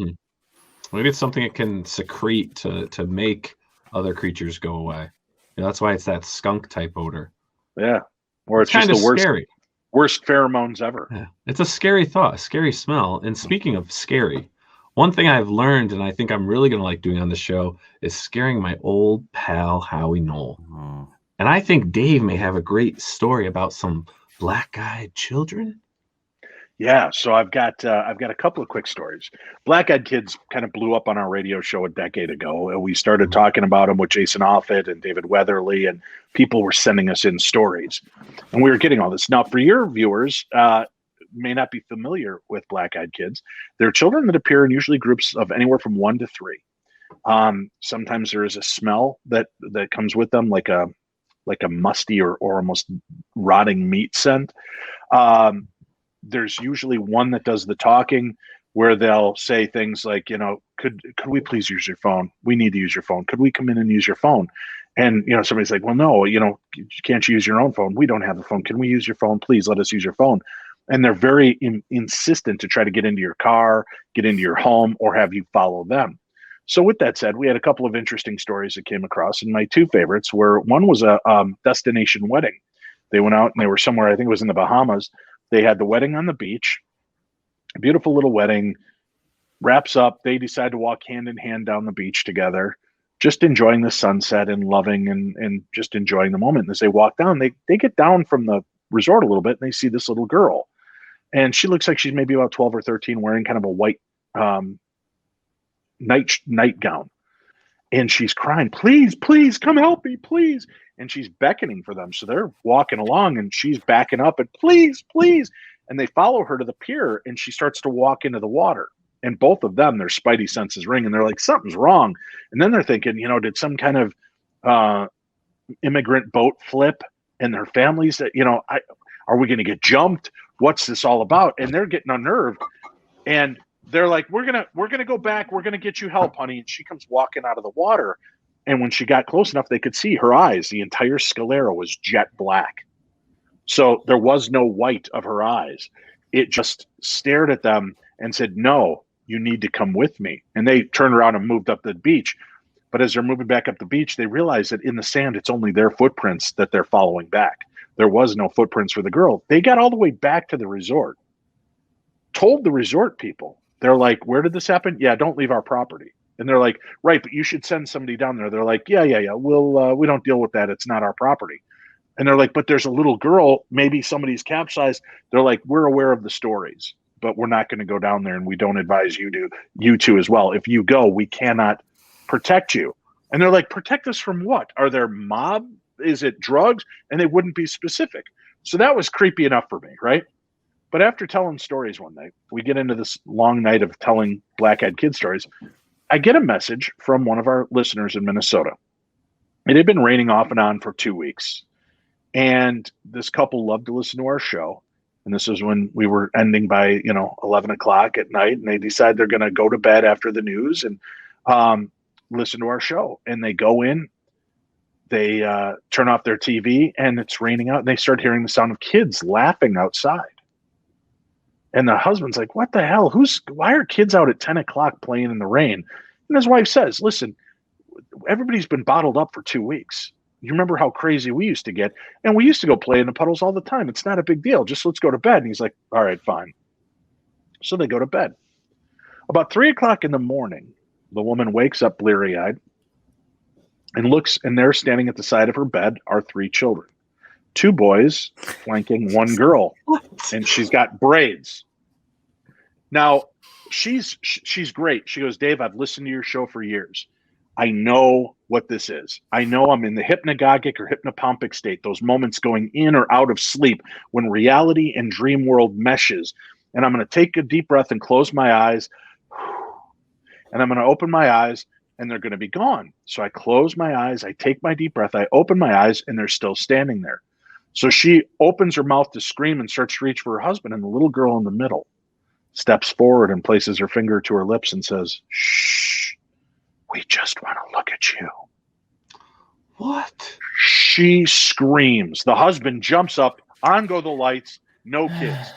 Maybe it's something it can secrete to make other creatures go away. That's why it's that skunk type odor. Yeah. Or it's just the worst pheromones ever. Yeah. It's a scary thought, a scary smell. And speaking of scary, one thing I've learned, and I think I'm really going to like doing on the show, is scaring my old pal, Howie Knoll. Oh. And I think Dave may have a great story about some black-eyed children. Yeah, so I've got a couple of quick stories. Black-eyed kids kind of blew up on our radio show a decade ago, and we started talking about them with Jason Offit and David Weatherly, and people were sending us in stories, and we were getting all this. Now, for your viewers, may not be familiar with black-eyed kids. They're children that appear in usually groups of anywhere from 1 to 3. Sometimes there is a smell that comes with them, like a musty or almost rotting meat scent. There's usually one that does the talking, where they'll say things like, could we please use your phone? We need to use your phone. Could we come in and use your phone? And, somebody's like, well, no, can't you use your own phone? We don't have a phone. Can we use your phone? Please let us use your phone. And they're very insistent to try to get into your car, get into your home, or have you follow them. So with that said, we had a couple of interesting stories that came across, and my two favorites were, one was a destination wedding. They went out and they were somewhere, I think it was in the Bahamas. They had the wedding on the beach, a beautiful little wedding, wraps up. They decide to walk hand in hand down the beach together, just enjoying the sunset and loving and just enjoying the moment. And as they walk down, they get down from the resort a little bit and they see this little girl. And she looks like she's maybe about 12 or 13, wearing kind of a white nightgown. And she's crying, please, please, come help me, please. And she's beckoning for them. So they're walking along and she's backing up and please, please. And they follow her to the pier and she starts to walk into the water. And both of them, their spidey senses ring and they're like, something's wrong. And then they're thinking, did some kind of immigrant boat flip and their families that, are we going to get jumped? What's this all about? And they're getting unnerved. And they're like, we're going to go back. We're going to get you help, honey. And she comes walking out of the water. And when she got close enough, they could see her eyes. The entire sclera was jet black. So there was no white of her eyes. It just stared at them and said, no, you need to come with me. And they turned around and moved up the beach. But as they're moving back up the beach, they realize that in the sand, it's only their footprints that they're following back. There was no footprints for the girl. They got all the way back to the resort, told the resort people. They're like, where did this happen? Yeah, don't leave our property. And they're like, right, but you should send somebody down there. They're like, yeah. We don't deal with that. It's not our property. And they're like, but there's a little girl. Maybe somebody's capsized. They're like, we're aware of the stories, but we're not going to go down there. And we don't advise you to as well. If you go, we cannot protect you. And they're like, protect us from what? Are there mob? Is it drugs? And they wouldn't be specific. So that was creepy enough for me, right? But after telling stories one night, we get into this long night of telling black-eyed kid stories. I get a message from one of our listeners in Minnesota. It had been raining off and on for 2 weeks. And this couple loved to listen to our show. And this was when we were ending by, 11 o'clock at night. And they decide they're going to go to bed after the news and listen to our show. And they go in, they turn off their TV, and it's raining out. And they start hearing the sound of kids laughing outside. And the husband's like, what the hell? Why are kids out at 10 o'clock playing in the rain? And his wife says, listen, everybody's been bottled up for 2 weeks. You remember how crazy we used to get? And we used to go play in the puddles all the time. It's not a big deal. Just let's go to bed. And he's like, all right, fine. So they go to bed. About 3 o'clock in the morning, the woman wakes up bleary-eyed and looks, and there standing at the side of her bed are 3 children. 2 boys flanking 1 girl. And she's got braids. Now, she's great. She goes, Dave, I've listened to your show for years. I know what this is. I know I'm in the hypnagogic or hypnopompic state, those moments going in or out of sleep when reality and dream world meshes. And I'm going to take a deep breath and close my eyes. And I'm going to open my eyes, and they're going to be gone. So I close my eyes. I take my deep breath. I open my eyes, and they're still standing there. So she opens her mouth to scream and starts to reach for her husband. And the little girl in the middle steps forward and places her finger to her lips and says, shh, we just want to look at you. What? She screams. The husband jumps up. On go the lights. No kids.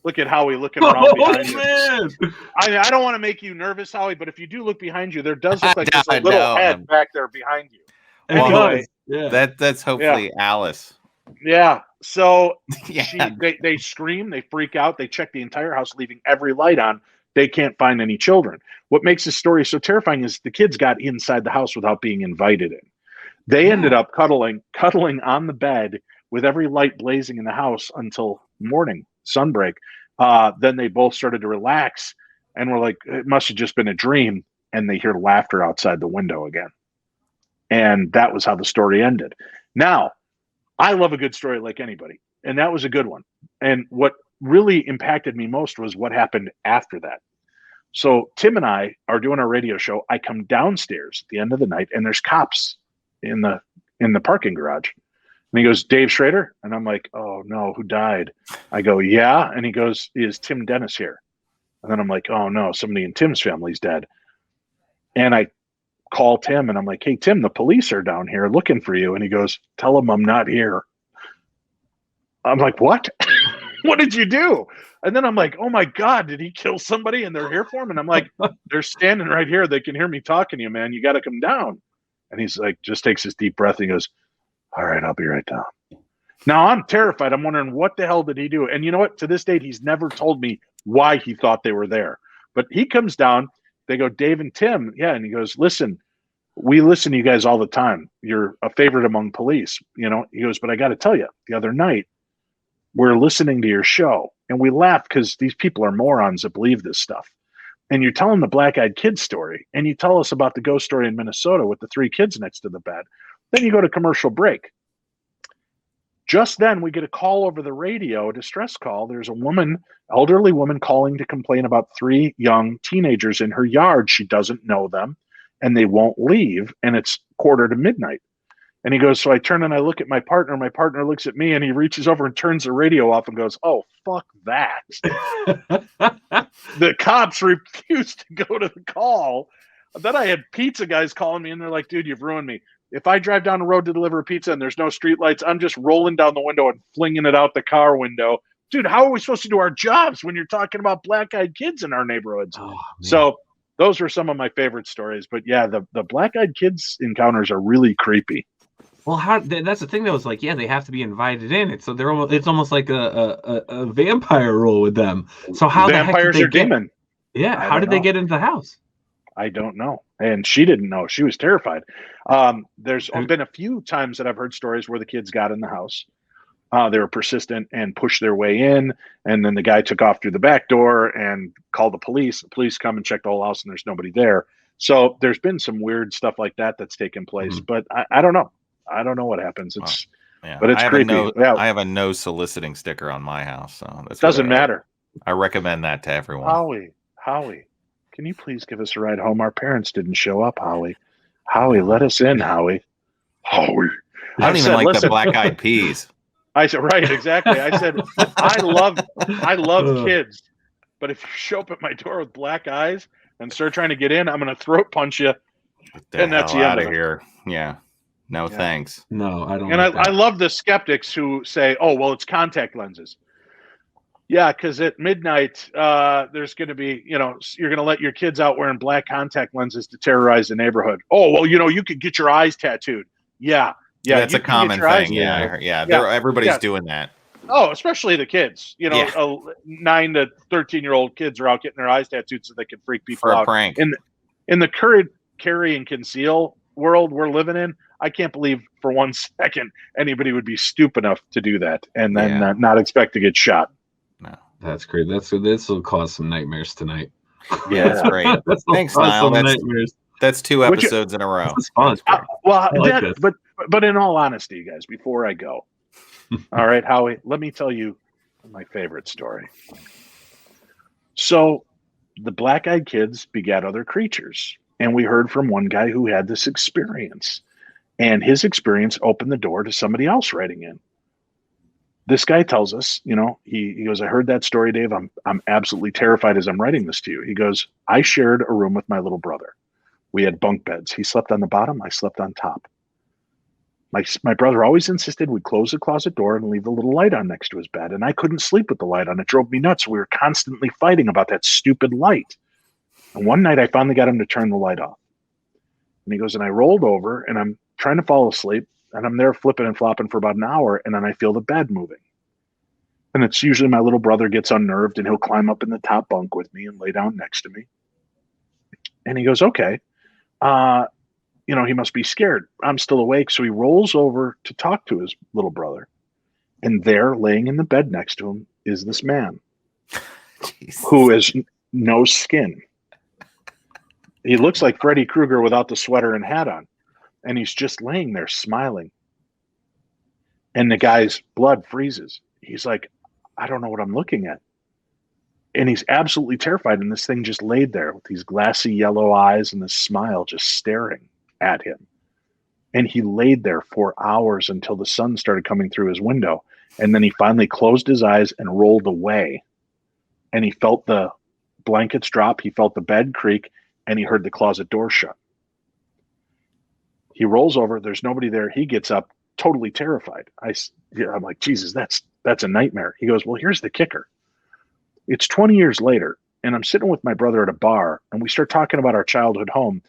Look at Howie looking around behind you. I don't want to make you nervous, Howie, but if you do look behind you, there does look like there's a little head back there behind you. Anyway, that's hopefully Alice. Yeah. So they scream, they freak out, they check the entire house, leaving every light on. They can't find any children. What makes this story so terrifying is the kids got inside the house without being invited in. They ended up cuddling on the bed with every light blazing in the house until morning, sunbreak. Then they both started to relax and were like, it must have just been a dream. And they hear laughter outside the window again. And that was how the story ended. Now, I love a good story like anybody. And that was a good one. And what really impacted me most was what happened after that. So Tim and I are doing our radio show. I come downstairs at the end of the night, and there's cops in the parking garage. And he goes, Dave Schrader? And I'm like, oh no, who died? I go, yeah. And he goes, is Tim Dennis here? And then I'm like, oh no, somebody in Tim's family's dead. And I call Tim and I'm like, hey, Tim, the police are down here looking for you. And he goes, tell them I'm not here. I'm like, what? What did you do? And then I'm like, oh my God, did he kill somebody and they're here for him? And I'm like, they're standing right here. They can hear me talking to you, man. You got to come down. And he's like, just takes his deep breath. And he goes, all right, I'll be right down. Now I'm terrified. I'm wondering what the hell did he do? And you know what? To this date, he's never told me why he thought they were there. But he comes down. They go, Dave and Tim. Yeah. And he goes, listen, we listen to you guys all the time. You're a favorite among police. You know, he goes, but I got to tell you, the other night, we're listening to your show and we laugh because these people are morons that believe this stuff. And you're telling the black-eyed kid story and you tell us about the ghost story in Minnesota with the 3 kids next to the bed. Then you go to commercial break. Just then we get a call over the radio, a distress call. There's a woman, elderly woman, calling to complain about 3 young teenagers in her yard. She doesn't know them and they won't leave. And it's 1:45 to midnight. And he goes, so I turn and I look at my partner. My partner looks at me and he reaches over and turns the radio off and goes, oh, fuck that. The cops refused to go to the call. Then I had pizza guys calling me and they're like, dude, you've ruined me. If I drive down the road to deliver pizza and there's no streetlights, I'm just rolling down the window and flinging it out the car window. Dude, how are we supposed to do our jobs when you're talking about black-eyed kids in our neighborhoods? Oh, so those were some of my favorite stories. But yeah, the black-eyed kids encounters are really creepy. Well, that's the thing though. Is like, yeah, they have to be invited in. It's almost like a vampire role with them. So how vampires the heck are demon? Yeah, how did they get into the house? I don't know, and she didn't know. She was terrified. There's been a few times that I've heard stories where the kids got in the house. They were persistent and pushed their way in, and then the guy took off through the back door and called the police. The police come and check the whole house, and there's nobody there. So there's been some weird stuff like that that's taken place, but I don't know. I don't know what happens. But it's creepy. I have a no soliciting sticker on my house, so that doesn't matter. I recommend that to everyone. Howie, can you please give us a ride home? Our parents didn't show up, Howie. Howie, let us in, Howie. Howie. I don't even like the black-eyed peas. I said, right, exactly. I said, I love kids, but if you show up at my door with black eyes and start trying to get in, I'm going to throat punch you. And that's the end of here. Yeah. No, thanks. No, I don't. And I love the skeptics who say, oh, well, it's contact lenses. Yeah, because at midnight, there's going to be, you're going to let your kids out wearing black contact lenses to terrorize the neighborhood. Oh, well, you could get your eyes tattooed. Yeah, that's a common thing. Yeah. Everybody's doing that. Oh, especially the kids. 9 to 13-year-old kids are out getting their eyes tattooed so they can freak people for out. A prank. In the current carry and conceal world we're living in, I can't believe for 1 second anybody would be stupid enough to do that and then not expect to get shot. No, that's great. This will cause some nightmares tonight. Yeah, that's great. Thanks, Nile. That's 2 episodes in a row. This is fun. But in all honesty, guys, before I go, all right, Howie, let me tell you my favorite story. So the black-eyed kids begat other creatures, and we heard from one guy who had this experience, and his experience opened the door to somebody else writing in. This guy tells us, he goes, I heard that story, Dave. I'm absolutely terrified as I'm writing this to you. He goes, I shared a room with my little brother. We had bunk beds. He slept on the bottom. I slept on top. My brother always insisted we close the closet door and leave the little light on next to his bed. And I couldn't sleep with the light on. It drove me nuts. We were constantly fighting about that stupid light. And one night I finally got him to turn the light off. And he goes, and I rolled over and I'm trying to fall asleep. And I'm there flipping and flopping for about an hour. And then I feel the bed moving. And it's usually my little brother gets unnerved and he'll climb up in the top bunk with me and lay down next to me. And he goes, okay. He must be scared. I'm still awake. So he rolls over to talk to his little brother. And there, laying in the bed next to him, is this man who has no skin. He looks like Freddy Krueger without the sweater and hat on. And he's just laying there smiling. And the guy's blood freezes. He's like, I don't know what I'm looking at. And he's absolutely terrified. And this thing just laid there with these glassy yellow eyes and this smile just staring at him. And he laid there for hours until the sun started coming through his window. And then he finally closed his eyes and rolled away. And he felt the blankets drop. He felt the bed creak. And he heard the closet door shut. He rolls over. There's nobody there. He gets up, totally terrified. I'm like, Jesus, that's a nightmare. He goes, well, here's the kicker. It's 20 years later, and I'm sitting with my brother at a bar, and we start talking about our childhood home.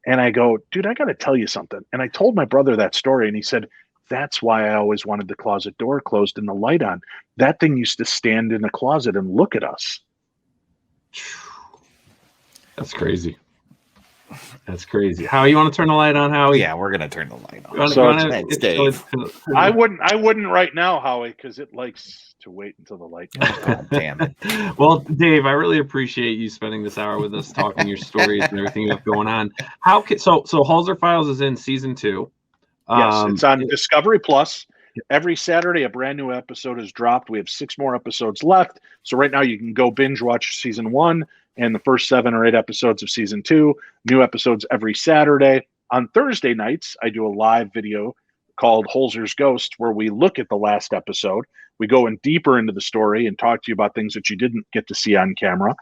And I go, dude, I got to tell you something. And I told my brother that story, and he said, that's why I always wanted the closet door closed and the light on. That thing used to stand in the closet and look at us. That's crazy. That's crazy. How you want to turn the light on, Howie? Yeah, we're gonna turn the light on. Thanks, Dave. I wouldn't right now, Howie, because it likes to wait until the light comes on. Damn it. Well, Dave, I really appreciate you spending this hour with us, talking your stories and everything you have going on. So Holzer Files is in season 2. Yes, it's on Discovery Plus. Every Saturday, a brand new episode is dropped. We have 6 more episodes left. So right now, you can go binge watch season 1 and the first 7 or 8 episodes of season 2. New episodes every Saturday. On Thursday nights, I do a live video called Holzer's Ghost, where we look at the last episode. We go in deeper into the story and talk to you about things that you didn't get to see on camera,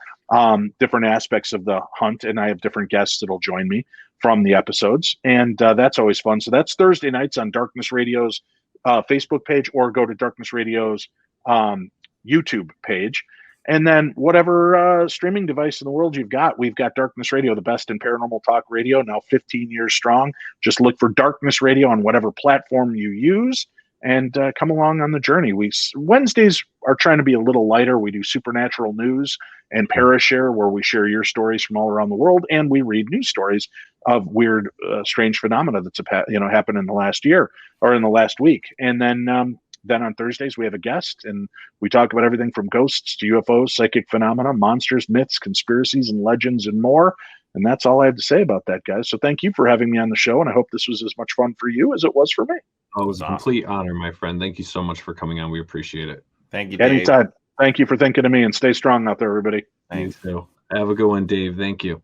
different aspects of the hunt. And I have different guests that'll join me from the episodes. And that's always fun. So that's Thursday nights on Darkness Radio's Facebook page, or go to Darkness Radio's YouTube page. And then whatever streaming device in the world you've got, we've got Darkness Radio, the best in paranormal talk radio, now 15 years strong. Just look for Darkness Radio on whatever platform you use and come along on the journey. Wednesdays are trying to be a little lighter. We do supernatural news and Parashare, where we share your stories from all around the world, and we read news stories of weird, strange phenomena that's happened in the last year or in the last week. And then on Thursdays, we have a guest, and we talk about everything from ghosts to UFOs, psychic phenomena, monsters, myths, conspiracies, and legends, and more. And that's all I have to say about that, guys. So thank you for having me on the show, and I hope this was as much fun for you as it was for me. Oh, it was a complete honor, my friend. Thank you so much for coming on. We appreciate it. Thank you, Dave. Anytime. Thank you for thinking of me, and stay strong out there, everybody. Thanks. You too. Have a good one, Dave. Thank you.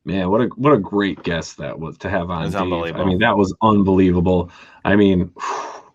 Man, what a great guest that was to have on. It was Dave. unbelievable. I mean, that was unbelievable. I mean,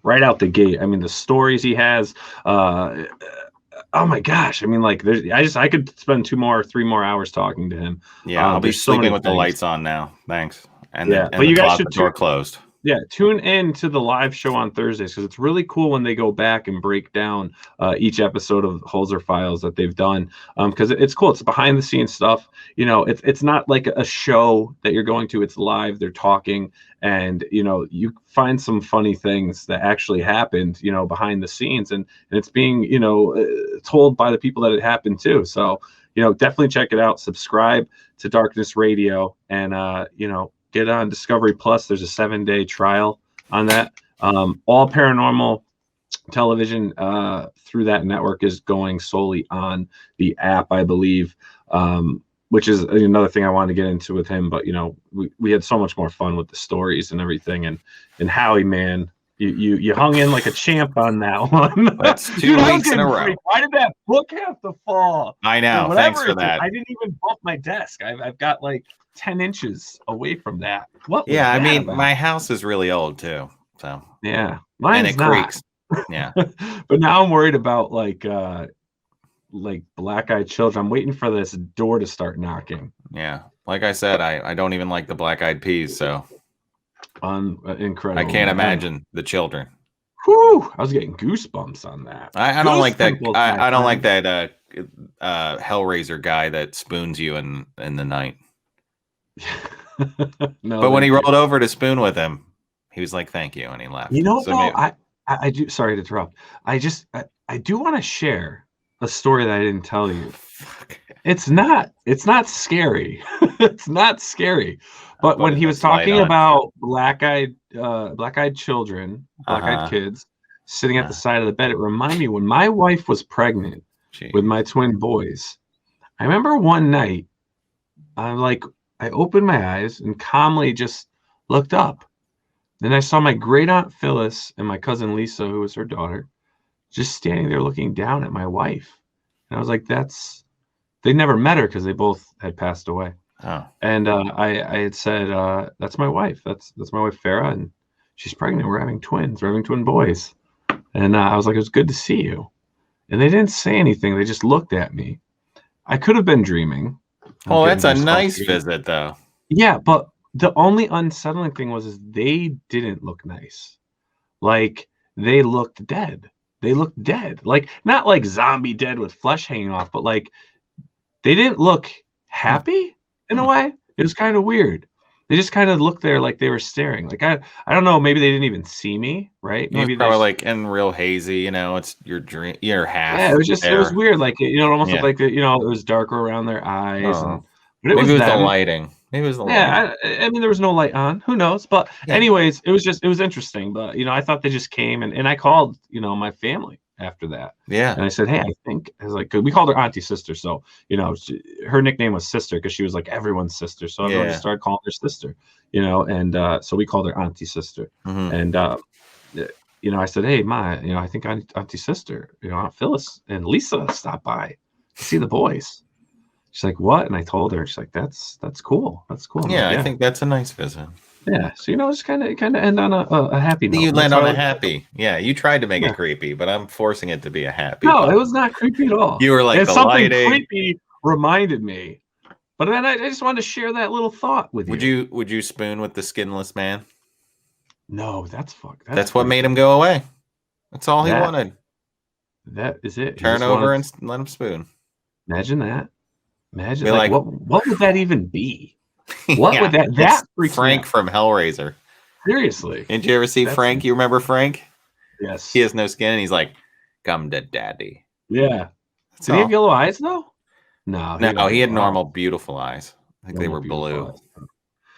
right out the gate. I mean, the stories he has. Oh my gosh! I mean, like, I could spend 3 more hours talking to him. Yeah, I'll be sleeping with the lights on now. Thanks. And but you guys should door closed. Yeah, tune in to the live show on Thursdays, because it's really cool when they go back and break down each episode of Holzer Files that they've done, because it's cool. It's behind the scenes stuff. You know, it's not like a show that you're going to. It's live. They're talking, and you find some funny things that actually happened, behind the scenes, and it's being told by the people that it happened to. So definitely check it out. Subscribe to Darkness Radio, and get on Discovery Plus. There's a 7-day trial on that. All paranormal television through that network is going solely on the app, I believe, which is another thing I wanted to get into with him. But, we had so much more fun with the stories and everything. And Howie, man, you hung in like a champ on that one. That's 2 weeks in a row. Why did that book have to fall? I know. Thanks for that. I didn't even bump my desk. I've got like 10 inches away from that. What? Yeah, I mean, about? my house is really old too. So yeah, mine's and it not. creaks. Yeah, but now I'm worried about like black-eyed children. I'm waiting for this door to start knocking. Yeah, like I said, I don't even like the black-eyed peas. So incredible. I can't imagine the children. Whew, I was getting goosebumps on that. I don't like that. I don't like that Hellraiser guy that spoons you in the night. No, but when he rolled over to spoon with him, he was like, "Thank you," and he left. I do. Sorry to interrupt. I do want to share a story that I didn't tell you. It's not scary. It's not scary. But when he was talking about black-eyed children, black-eyed kids sitting at the side of the bed, it reminded me when my wife was pregnant with my twin boys. I remember one night, I opened my eyes and calmly just looked up. Then I saw my great aunt Phyllis and my cousin Lisa, who was her daughter, just standing there looking down at my wife. And I was like, they never met her because they both had passed away. Oh. And I had said, that's my wife. That's my wife, Farah, and she's pregnant. We're having twins. We're having twin boys. And I was like, it was good to see you. And they didn't say anything. They just looked at me. I could have been dreaming. Oh, that's a nice visit, though. Yeah, but the only unsettling thing was they didn't look nice. Like, they looked dead. They looked dead. Like, not like zombie dead with flesh hanging off, but like, they didn't look happy in a way. It was kind of weird. They just kind of looked there like they were staring. Like, I don't know, maybe they didn't even see me, right? Maybe probably like in real hazy, it's your dream, your half. Yeah, it was weird. Like, it almost looked like, it was darker around their eyes. But maybe it was the lighting. Maybe it was the lighting. Yeah, I mean, there was no light on. Who knows? But anyways, it was interesting. But, I thought they just came and I called, my family after that. Yeah. And I said, hey, I was like, 'cause we called her Auntie Sister. So, her nickname was Sister because she was like everyone's sister. So everyone just started calling her Sister, and so we called her Auntie Sister. Mm-hmm. And, I said, hey, Ma, I think Auntie Sister, Aunt Phyllis and Lisa stopped by to see the boys. She's like, what? And I told her, she's like, that's cool. That's cool. Yeah, I think that's a nice visit. Yeah, so just kind of end on a happy note. You land on a happy. Yeah, you tried to make it creepy, but I'm forcing it to be a happy. No, it was not creepy at all. You were like, the something lighting. creepy reminded me. But then I just wanted to share that little thought with you. Would you spoon with the skinless man? No, that's That's what made him go away. That's all he wanted. That is it. Turn over and let him spoon. Imagine that. Imagine like what would that even be? What would that Frank from Hellraiser. Seriously. Did you ever see Frank? You remember Frank? Yes. He has no skin and he's like, come to daddy. Yeah. Did he have yellow eyes though? No. He had normal, beautiful eyes. I think they were blue.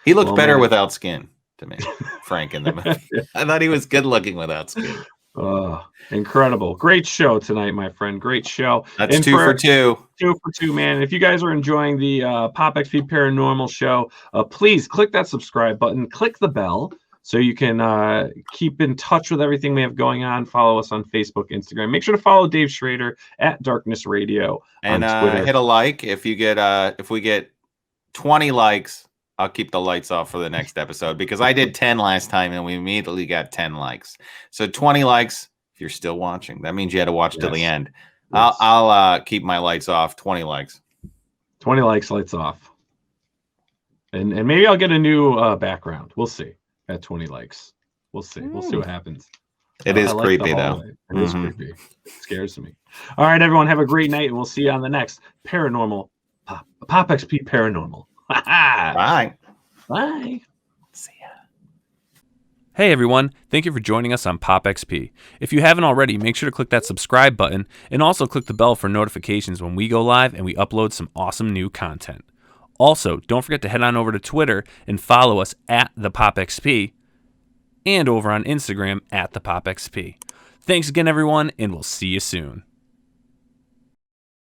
He looked better without skin to me, Frank, in the movie. I thought he was good looking without skin. Oh, incredible. Great show tonight, my friend. Great show. That's 2 for 2. 2 for 2, man. If you guys are enjoying the POPXP Paranormal show, please click that subscribe button. Click the bell so you can keep in touch with everything we have going on. Follow us on Facebook, Instagram. Make sure to follow Dave Schrader at Darkness Radio and on Twitter. Hit a like. If we get 20 likes, I'll keep the lights off for the next episode because I did 10 last time and we immediately got 10 likes. So 20 likes if you're still watching. That means you had to watch till the end. Yes. I'll keep my lights off. 20 likes. 20 likes, lights off. And maybe I'll get a new background. We'll see. At 20 likes. We'll see. We'll see what happens. It is creepy, though. It is creepy. It scares me. All right, everyone. Have a great night, and we'll see you on the next POPXP Paranormal. Bye. Bye. See ya. Hey everyone, thank you for joining us on POPXP. If you haven't already, make sure to click that subscribe button and also click the bell for notifications when we go live and we upload some awesome new content. Also, don't forget to head on over to Twitter and follow us at the POPXP and over on Instagram at the POPXP. Thanks again everyone, and we'll see you soon.